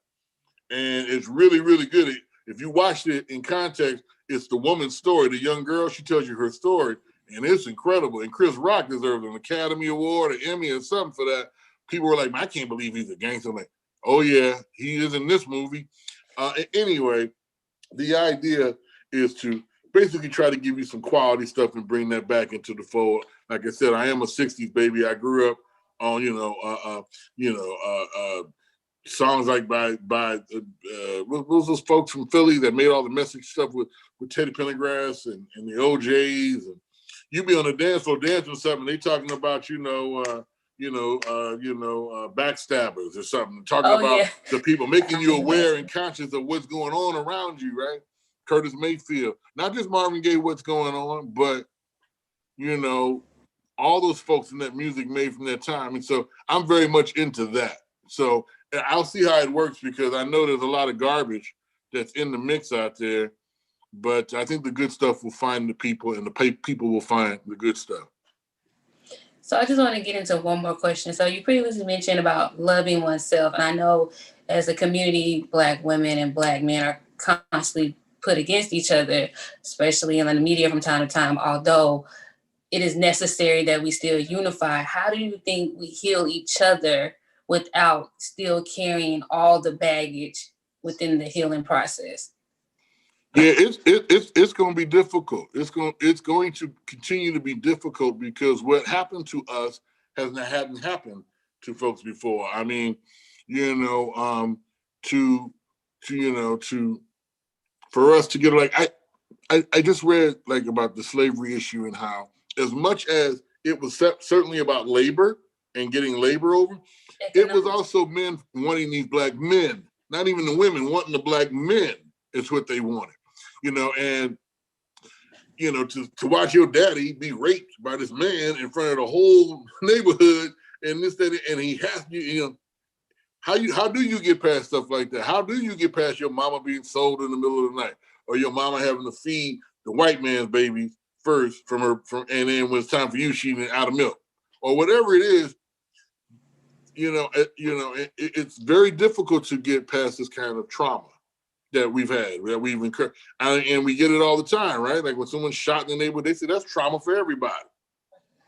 and it's really, really good. If you watched it in context, it's the woman's story, the young girl. She tells you her story, and it's incredible. And Chris Rock deserves an Academy Award, an Emmy, or something for that. People were like, I can't believe he's a gangster. I'm like, oh yeah, he is in this movie. Anyway, the idea is to basically try to give you some quality stuff and bring that back into the fold. Like I said, I am a 60s baby. I grew up on, songs like by what was those folks from Philly that made all the message stuff with Teddy Pendergrass and the OJs, and you be on the dance floor dancing or something, they talking about backstabbers or something, talking about the people, making you aware and conscious of what's going on around you, right? Curtis Mayfield, not just Marvin Gaye, what's going on, but all those folks in that music made from that time. And so I'm very much into that. So I'll see how it works because I know there's a lot of garbage that's in the mix out there, but I think the good stuff will find the people and the people will find the good stuff. So I just want to get into one more question. So you previously mentioned about loving oneself. And I know as a community, Black women and Black men are constantly put against each other, especially in the media from time to time, although it is necessary that we still unify. How do you think we heal each other without still carrying all the baggage within the healing process? Yeah, it's going to be difficult. It's going to continue to be difficult because what happened to us hadn't happened to folks before. I mean, for us to get like I just read like about the slavery issue and how as much as it was certainly about labor and getting labor over, it was also men wanting these Black men, not even the women wanting the Black men is what they wanted, and to watch your daddy be raped by this man in front of the whole neighborhood and this, that, and he has you, how do you get past stuff like that? How do you get past your mama being sold in the middle of the night or your mama having to feed the white man's babies first and then when it's time for you, she eating out of milk or whatever it is, it's very difficult to get past this kind of trauma that we've had, that we've incurred. And we get it all the time, right? Like when someone's shot in the neighborhood, they say that's trauma for everybody,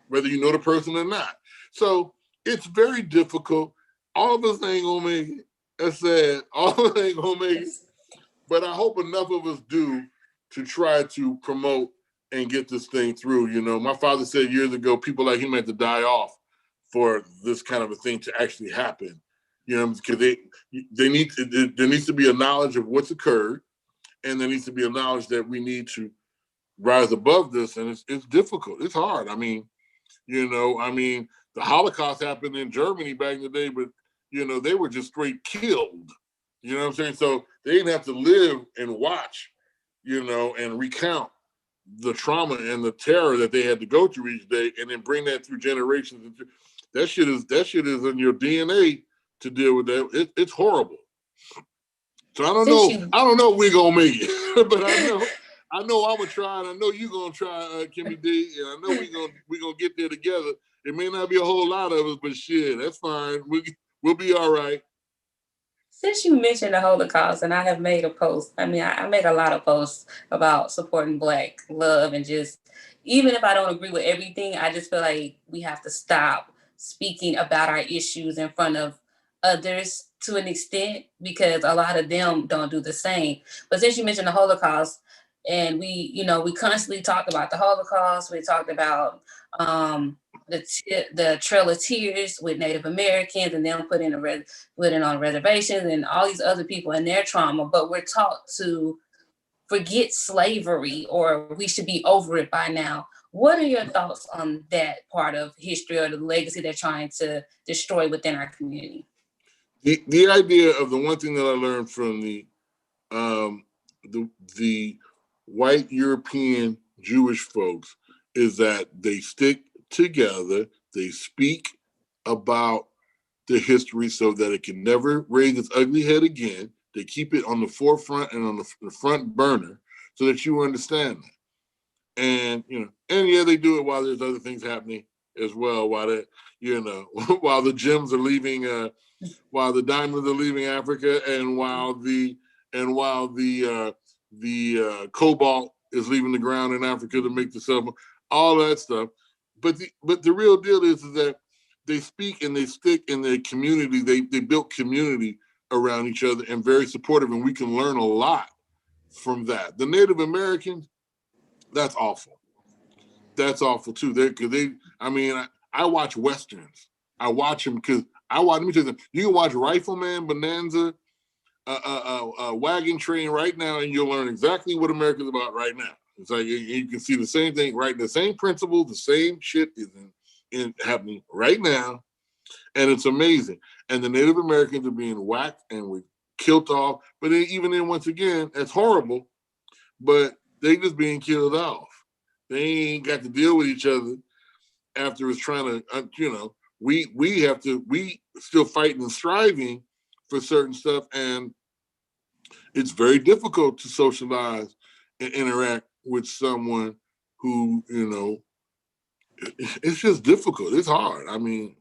whether you know the person or not. So it's very difficult. All of us ain't gonna make it. That's sad. All of us ain't gonna make it. But I hope enough of us do to try to promote and get this thing through. My father said years ago, people like him had to die off for this kind of a thing to actually happen. Because there needs to be a knowledge of what's occurred, and there needs to be a knowledge that we need to rise above this. And it's difficult. It's hard. I mean, the Holocaust happened in Germany back in the day, but they were just straight killed. You know what I'm saying? So they didn't have to live and watch, and recount the trauma and the terror that they had to go through each day, and then bring that through generations. That shit is in your DNA to deal with that. It's horrible. So I don't know if we're gonna make it, but I know I'm gonna try, and I know you're gonna try, Kimmy D, and I know we're gonna get there together. It may not be a whole lot of us, but shit, that's fine. We'll be all right. Since you mentioned the Holocaust, and I have made a post, I mean, I make a lot of posts about supporting Black love and just, even if I don't agree with everything, I just feel like we have to stop speaking about our issues in front of others to an extent, because a lot of them don't do the same. But since you mentioned the Holocaust, and we constantly talk about the Holocaust, we talked about the Trail of Tears with Native Americans and them putting on reservations and all these other people and their trauma, but we're taught to forget slavery or we should be over it by now. What are your thoughts on that part of history or the legacy they're trying to destroy within our community? The idea of the one thing that I learned from the white European Jewish folks is that they stick together, they speak about the history so that it can never raise its ugly head again. They keep it on the forefront and on the front burner so that you understand that. And, and yeah, they do it while there's other things happening as well, while that, while the gems are leaving, while the diamonds are leaving Africa, and while the cobalt is leaving the ground in Africa to make the silver, all that stuff. But the real deal is that they speak and they stick in their community. They built community around each other and very supportive, and we can learn a lot from that. The Native Americans, that's awful. That's awful too. I watch Westerns. I watch them because let me tell you, you can watch Rifleman, Bonanza, Wagon Train right now, and you'll learn exactly what America's about right now. It's like you can see the same thing, right? The same principle, the same shit is happening right now, and it's amazing. And the Native Americans are being whacked and we killed off. But then once again, that's horrible. But they just being killed off. They ain't got to deal with each other after it's trying to, we still fighting and striving for certain stuff, and it's very difficult to socialize and interact with someone who, it's just difficult. It's hard. I mean,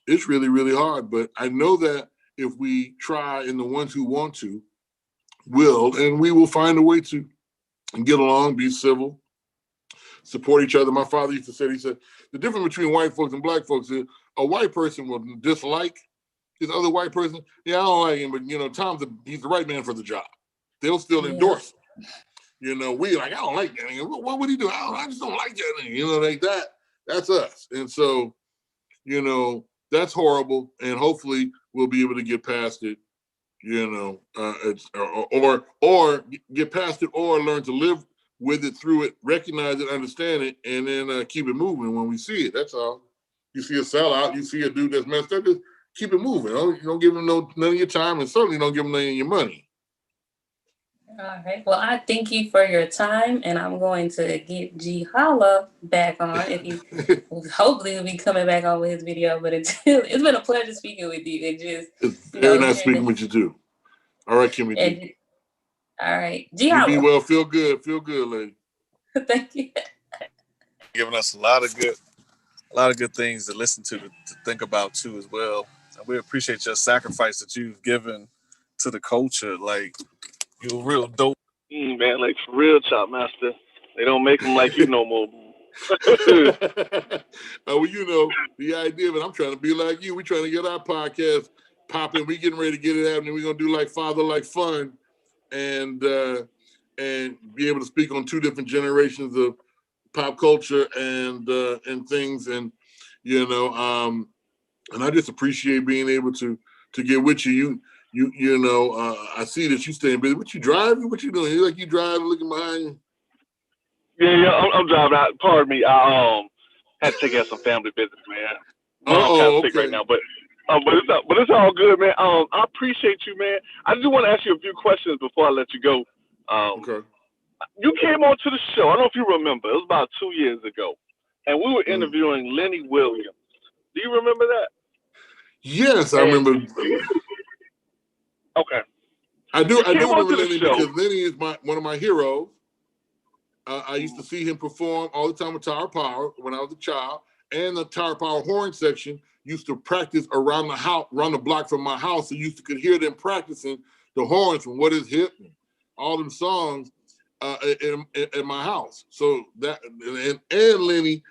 it's really, really hard. But I know that if we try, and the ones who want to will, and we will find a way to get along, be civil, support each other. My father used to say, he said, the difference between white folks and Black folks is a white person will dislike this other white person. Yeah, I don't like him, but he's the right man for the job. They'll still endorse him. We I don't like that. What would he do? I just don't like that. Like that. That's us. And so, that's horrible. And hopefully we'll be able to get past it. Or get past it, or learn to live with it, through it, recognize it, understand it, and then keep it moving when we see it. That's all. You see a sellout, you see a dude that's messed up, just keep it moving. You don't give him none of your time, and certainly don't give him none of your money. All right. Well, I thank you for your time, and I'm going to get GeHolla back on. If you hopefully he'll be coming back on with his video. But it's been a pleasure speaking with you. It's very nice speaking with you too. All right, Kimmy D. All right, GeHolla. You be well. Feel good, lady. Thank you. Giving us a lot of good things to listen to think about too as well. And we appreciate your sacrifice that you've given to the culture. Like, you're real dope. Man, like for real, Chop Master. They don't make them like you no more. Well, the idea of it, I'm trying to be like you. We're trying to get our podcast popping. We getting ready to get it happening. We're going to do like Father Like Fun and be able to speak on two different generations of pop culture and things. And, and I just appreciate being able to get with you. I see that you staying busy. What you driving? What you doing? You driving, looking behind you? Yeah, I'm driving out. Pardon me. I had to take care of some family business, man. I'm kind of sick right now, but it's all good, man. I appreciate you, man. I just want to ask you a few questions before I let you go. Okay. You came on to the show. I don't know if you remember. It was about 2 years ago, and we were interviewing Lenny Williams. Do you remember that? Yes, I remember. Okay. I do remember Lenny because Lenny is one of my heroes. I used to see him perform all the time with Tower Power when I was a child, and the Tower Power horn section used to practice around the house, around the block from my house. So you could hear them practicing the horns from What Is Hip, and all them songs in my house. So that, and Lenny,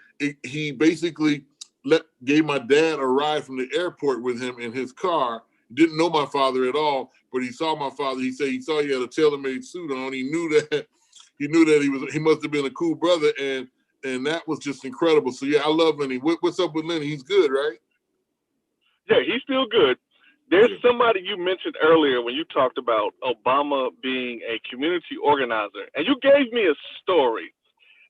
he basically gave my dad a ride from the airport with him in his car. Didn't know my father at all, but he saw my father. He said he saw he had a tailor-made suit on. He knew that he must have been a cool brother, and that was just incredible. So yeah, I love Lenny. What's up with Lenny? He's good, right? Yeah, he's still good. There's somebody you mentioned earlier when you talked about Obama being a community organizer, and you gave me a story,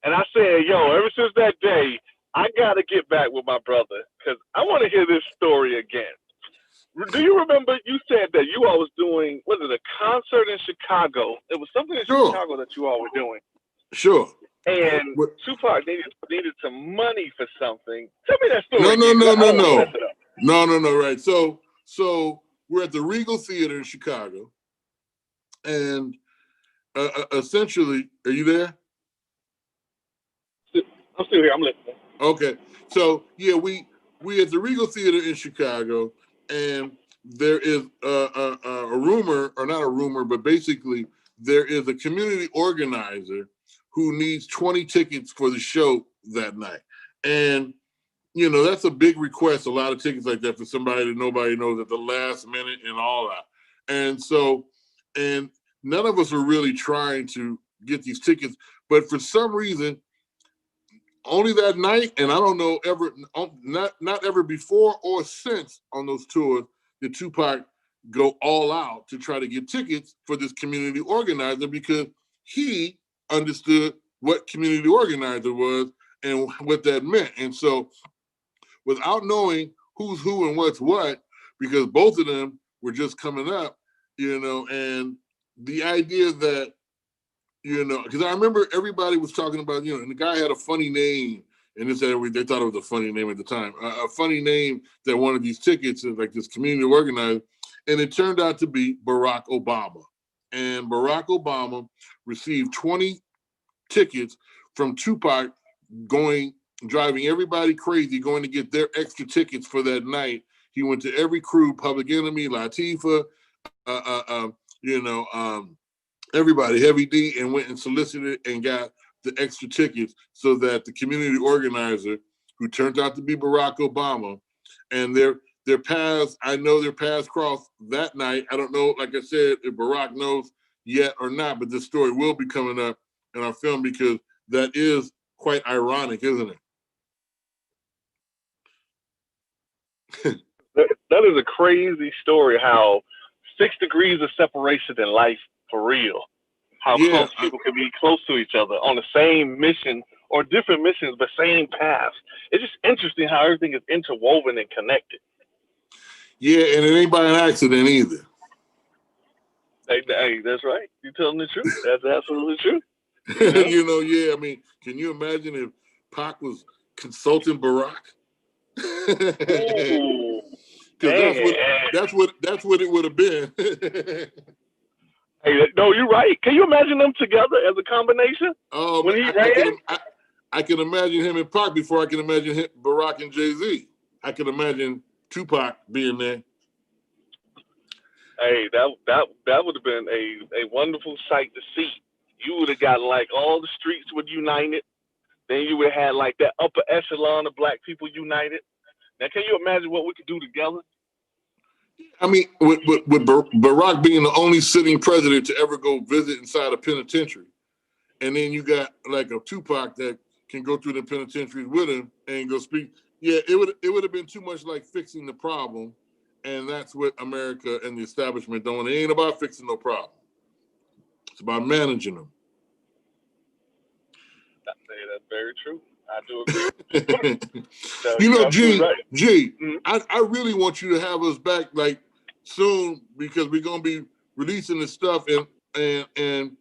and I said, yo, ever since that day, I got to get back with my brother because I want to hear this story again. Do you remember you said that you all was doing, was it a concert in Chicago? It was something in Chicago that you all were doing. Sure. And Tupac needed some money for something. Tell me that story. No. Right. So we're at the Regal Theater in Chicago, and essentially, are you there? I'm still here. I'm listening. Okay. So yeah, we at the Regal Theater in Chicago, and there is a rumor, or not a rumor, but basically there is a community organizer who needs 20 tickets for the show that night. And, you know, that's a big request, a lot of tickets like that for somebody that nobody knows at the last minute and all that. And so, and none of us were really trying to get these tickets, but for some reason, only that night, and I don't know ever, not ever before or since on those tours, did Tupac go all out to try to get tickets for this community organizer, because he understood what community organizer was and what that meant. And so without knowing who's who and what's what, because both of them were just coming up, you know, and the idea that, you know, because I remember everybody was talking about, you know, and the guy had a funny name, and they thought it was a funny name at the time, a funny name that one of these tickets is like this community organizer, and it turned out to be Barack Obama. And Barack Obama received 20 tickets from Tupac, driving everybody crazy, going to get their extra tickets for that night. He went to every crew, Public Enemy, Latifah, everybody, Heavy D, and went and solicited and got the extra tickets so that the community organizer, who turned out to be Barack Obama, and their paths, I know their paths crossed that night. I don't know, like I said, if Barack knows yet or not, but this story will be coming up in our film, because that is quite ironic, isn't it? That is a crazy story, how 6 degrees of separation in life, for real. How close people can be close to each other on the same mission, or different missions, but same paths. It's just interesting how everything is interwoven and connected. Yeah, and it ain't by an accident either. Hey, that's right. You're telling the truth. That's absolutely true. You know, yeah, I mean, can you imagine if Pac was consulting Barack? Because that's what it would have been. Hey, no, you're right. Can you imagine them together as a combination? Oh, when man, I can imagine him and Pac before I can imagine Barack and Jay-Z. I can imagine Tupac being there. Hey, that would have been a wonderful sight to see. You would have gotten like all the streets would united. Then you would have had like that upper echelon of black people united. Now, can you imagine what we could do together? I mean, with Barack being the only sitting president to ever go visit inside a penitentiary, and then you got like a Tupac that can go through the penitentiaries with him and go speak. Yeah, it would have been too much like fixing the problem, and that's what America and the establishment don't. It ain't about fixing no problem. It's about managing them. That's very true. I do agree. You know, G, I really want you to have us back like soon, because we're gonna be releasing this stuff, and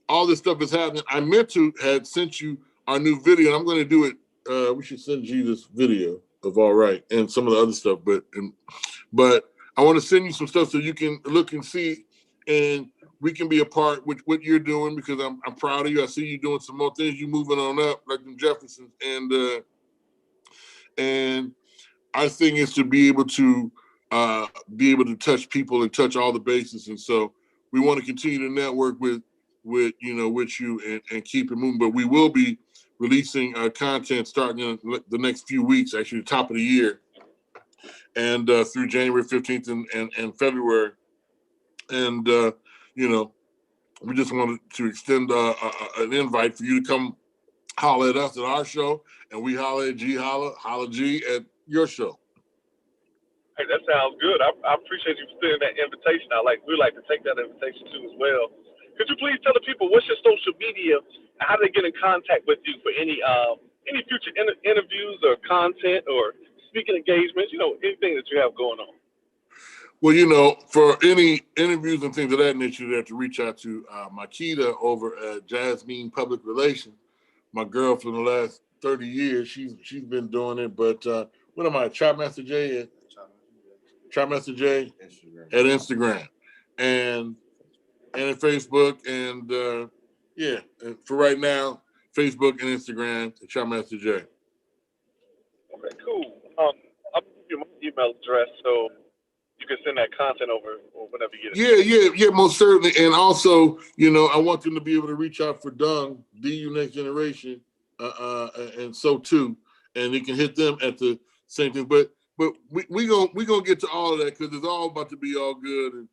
all this stuff is happening. I meant to had sent you our new video, and I'm gonna do it. We should send you this video of All Right and some of the other stuff, but I want to send you some stuff so you can look and see, and we can be a part with what you're doing, because I'm proud of you. I see you doing some more things. You moving on up like them Jeffersons, And our thing is to be able to touch people and touch all the bases. And so we want to continue to network with you and keep it moving. But we will be releasing content starting in the next few weeks, actually the top of the year, and through January 15th and February. And we just wanted to extend an invite for you to come holler at us at our show, and we holler at GeHolla, holla G at your show. Hey, that sounds good. I appreciate you sending that invitation. We'd like to take that invitation too as well. Could you please tell the people what's your social media and how they get in contact with you for any future interviews or content or speaking engagements, anything that you have going on? Well, for any interviews and things of that nature, you have to reach out to Makita over at Mean Public Relations. My girl for the last 30 years, she's been doing it. But what am I, Chopmaster J at? Chopmaster J Instagram. At Instagram. And at Facebook. And for right now, Facebook and Instagram at Chopmaster J. Okay, cool. I'll give you my email address so you can send that content over or whenever you get it. Yeah, most certainly. And also, I want them to be able to reach out for DUNG, DU Next Generation, and so too. And they can hit them at the same thing. But we gonna get to all of that because it's all about to be all good.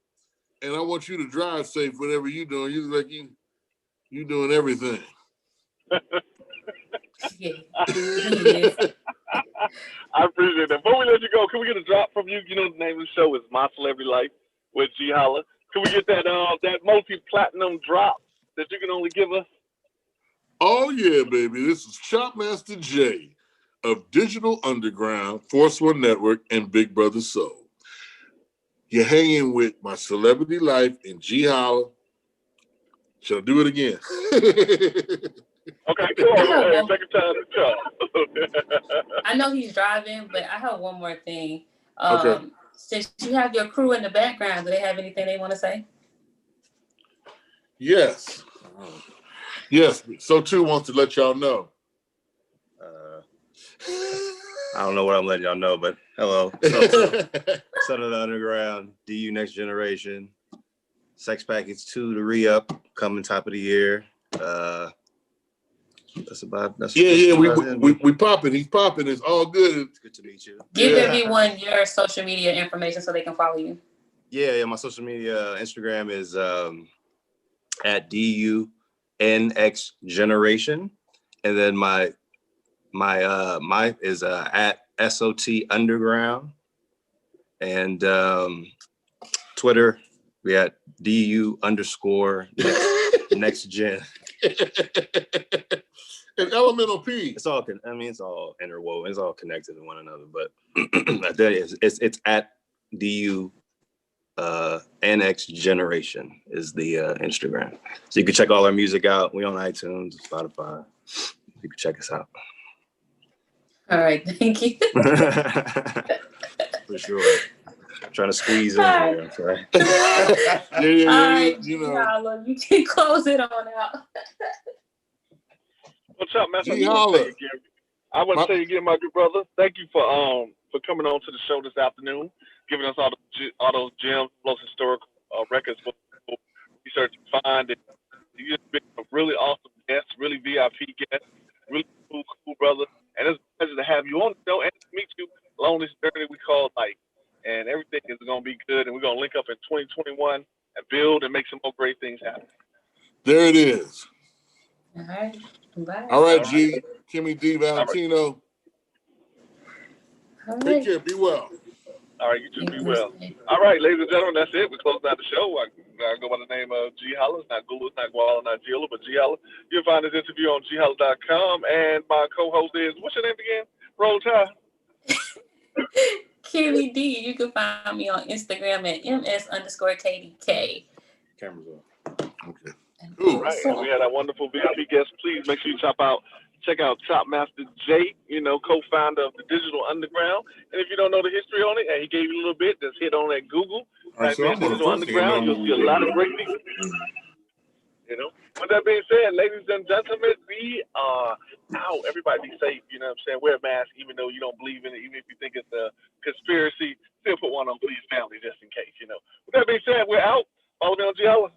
And I want you to drive safe whatever you're doing. You like you doing everything. Yeah. I appreciate that. Before we let you go, can we get a drop from you? You know the name of the show is My Celebrity Life with Ge Holla. Can we get that multi-platinum drop that you can only give us? Oh yeah, baby. This is Chopmaster J of Digital Underground, Force One Network, and Big Brother Soul. You're hanging with My Celebrity Life and Ge Holla. Shall I do it again? Okay, cool. Hey, second time to go. I know he's driving, but I have one more thing. Okay. Since you have your crew in the background, do they have anything they want to say? Yes. Yes. So too wants to let y'all know. I don't know what I'm letting y'all know, but hello. Southern Underground, DU Next Generation, Sex Package 2 to re-up, coming top of the year. That's we popping. He's popping. It's all good. It's good to meet you. Give everyone your social media information so they can follow you. Yeah. My social media Instagram is at DUNX Generation, and then my is at SOT Underground, and Twitter we at DU_next gen. And Elemental P. It's all interwoven. It's all connected to one another. But it's at DU NX Generation is the Instagram. So you can check all our music out. We on iTunes, Spotify. You can check us out. All right, thank you. For sure. I'm trying to squeeze in here. I'm sorry. All right, Holla, you can close it on out. What's up, man? I want to say again, my good brother, thank you for coming on to the show this afternoon, giving us all those gems, those historical records for research and find. And you've been a really awesome guest, really VIP guest, really cool brother. And it's a pleasure to have you on the show and to meet you along this journey we call life. And everything is going to be good. And we're going to link up in 2021 and build and make some more great things happen. There it is. All right. Bye. All right, G. Kimmy D. Valentino. All right. Take care. Be well. All right, you too. Be well. All right, ladies and gentlemen, that's it. We're closing out the show. I go by the name of Ge Holla. It's not Google, it's not Guala, not GeHolla, but Ge Holla. You'll find this interview on GeHolla.com. And my co-host is, what's your name again? Roll Tide. Kimmy D. You can find me on Instagram at ms_KDK. Camera's off. Okay. All right, and we had a wonderful VIP guest. Please make sure you check out Chopmaster J, co-founder of the Digital Underground. And if you don't know the history on it, and he gave you a little bit, just hit on that Google. All right, so I'm Digital Underground. You'll see a lot of great people. You know. With that being said, ladies and gentlemen, we are out. Everybody be safe. You know what I'm saying? Wear a mask, even though you don't believe in it, even if you think it's a conspiracy. Still put one on for your family just in case. You know. With that being said, we're out. Follow me on GeHolla.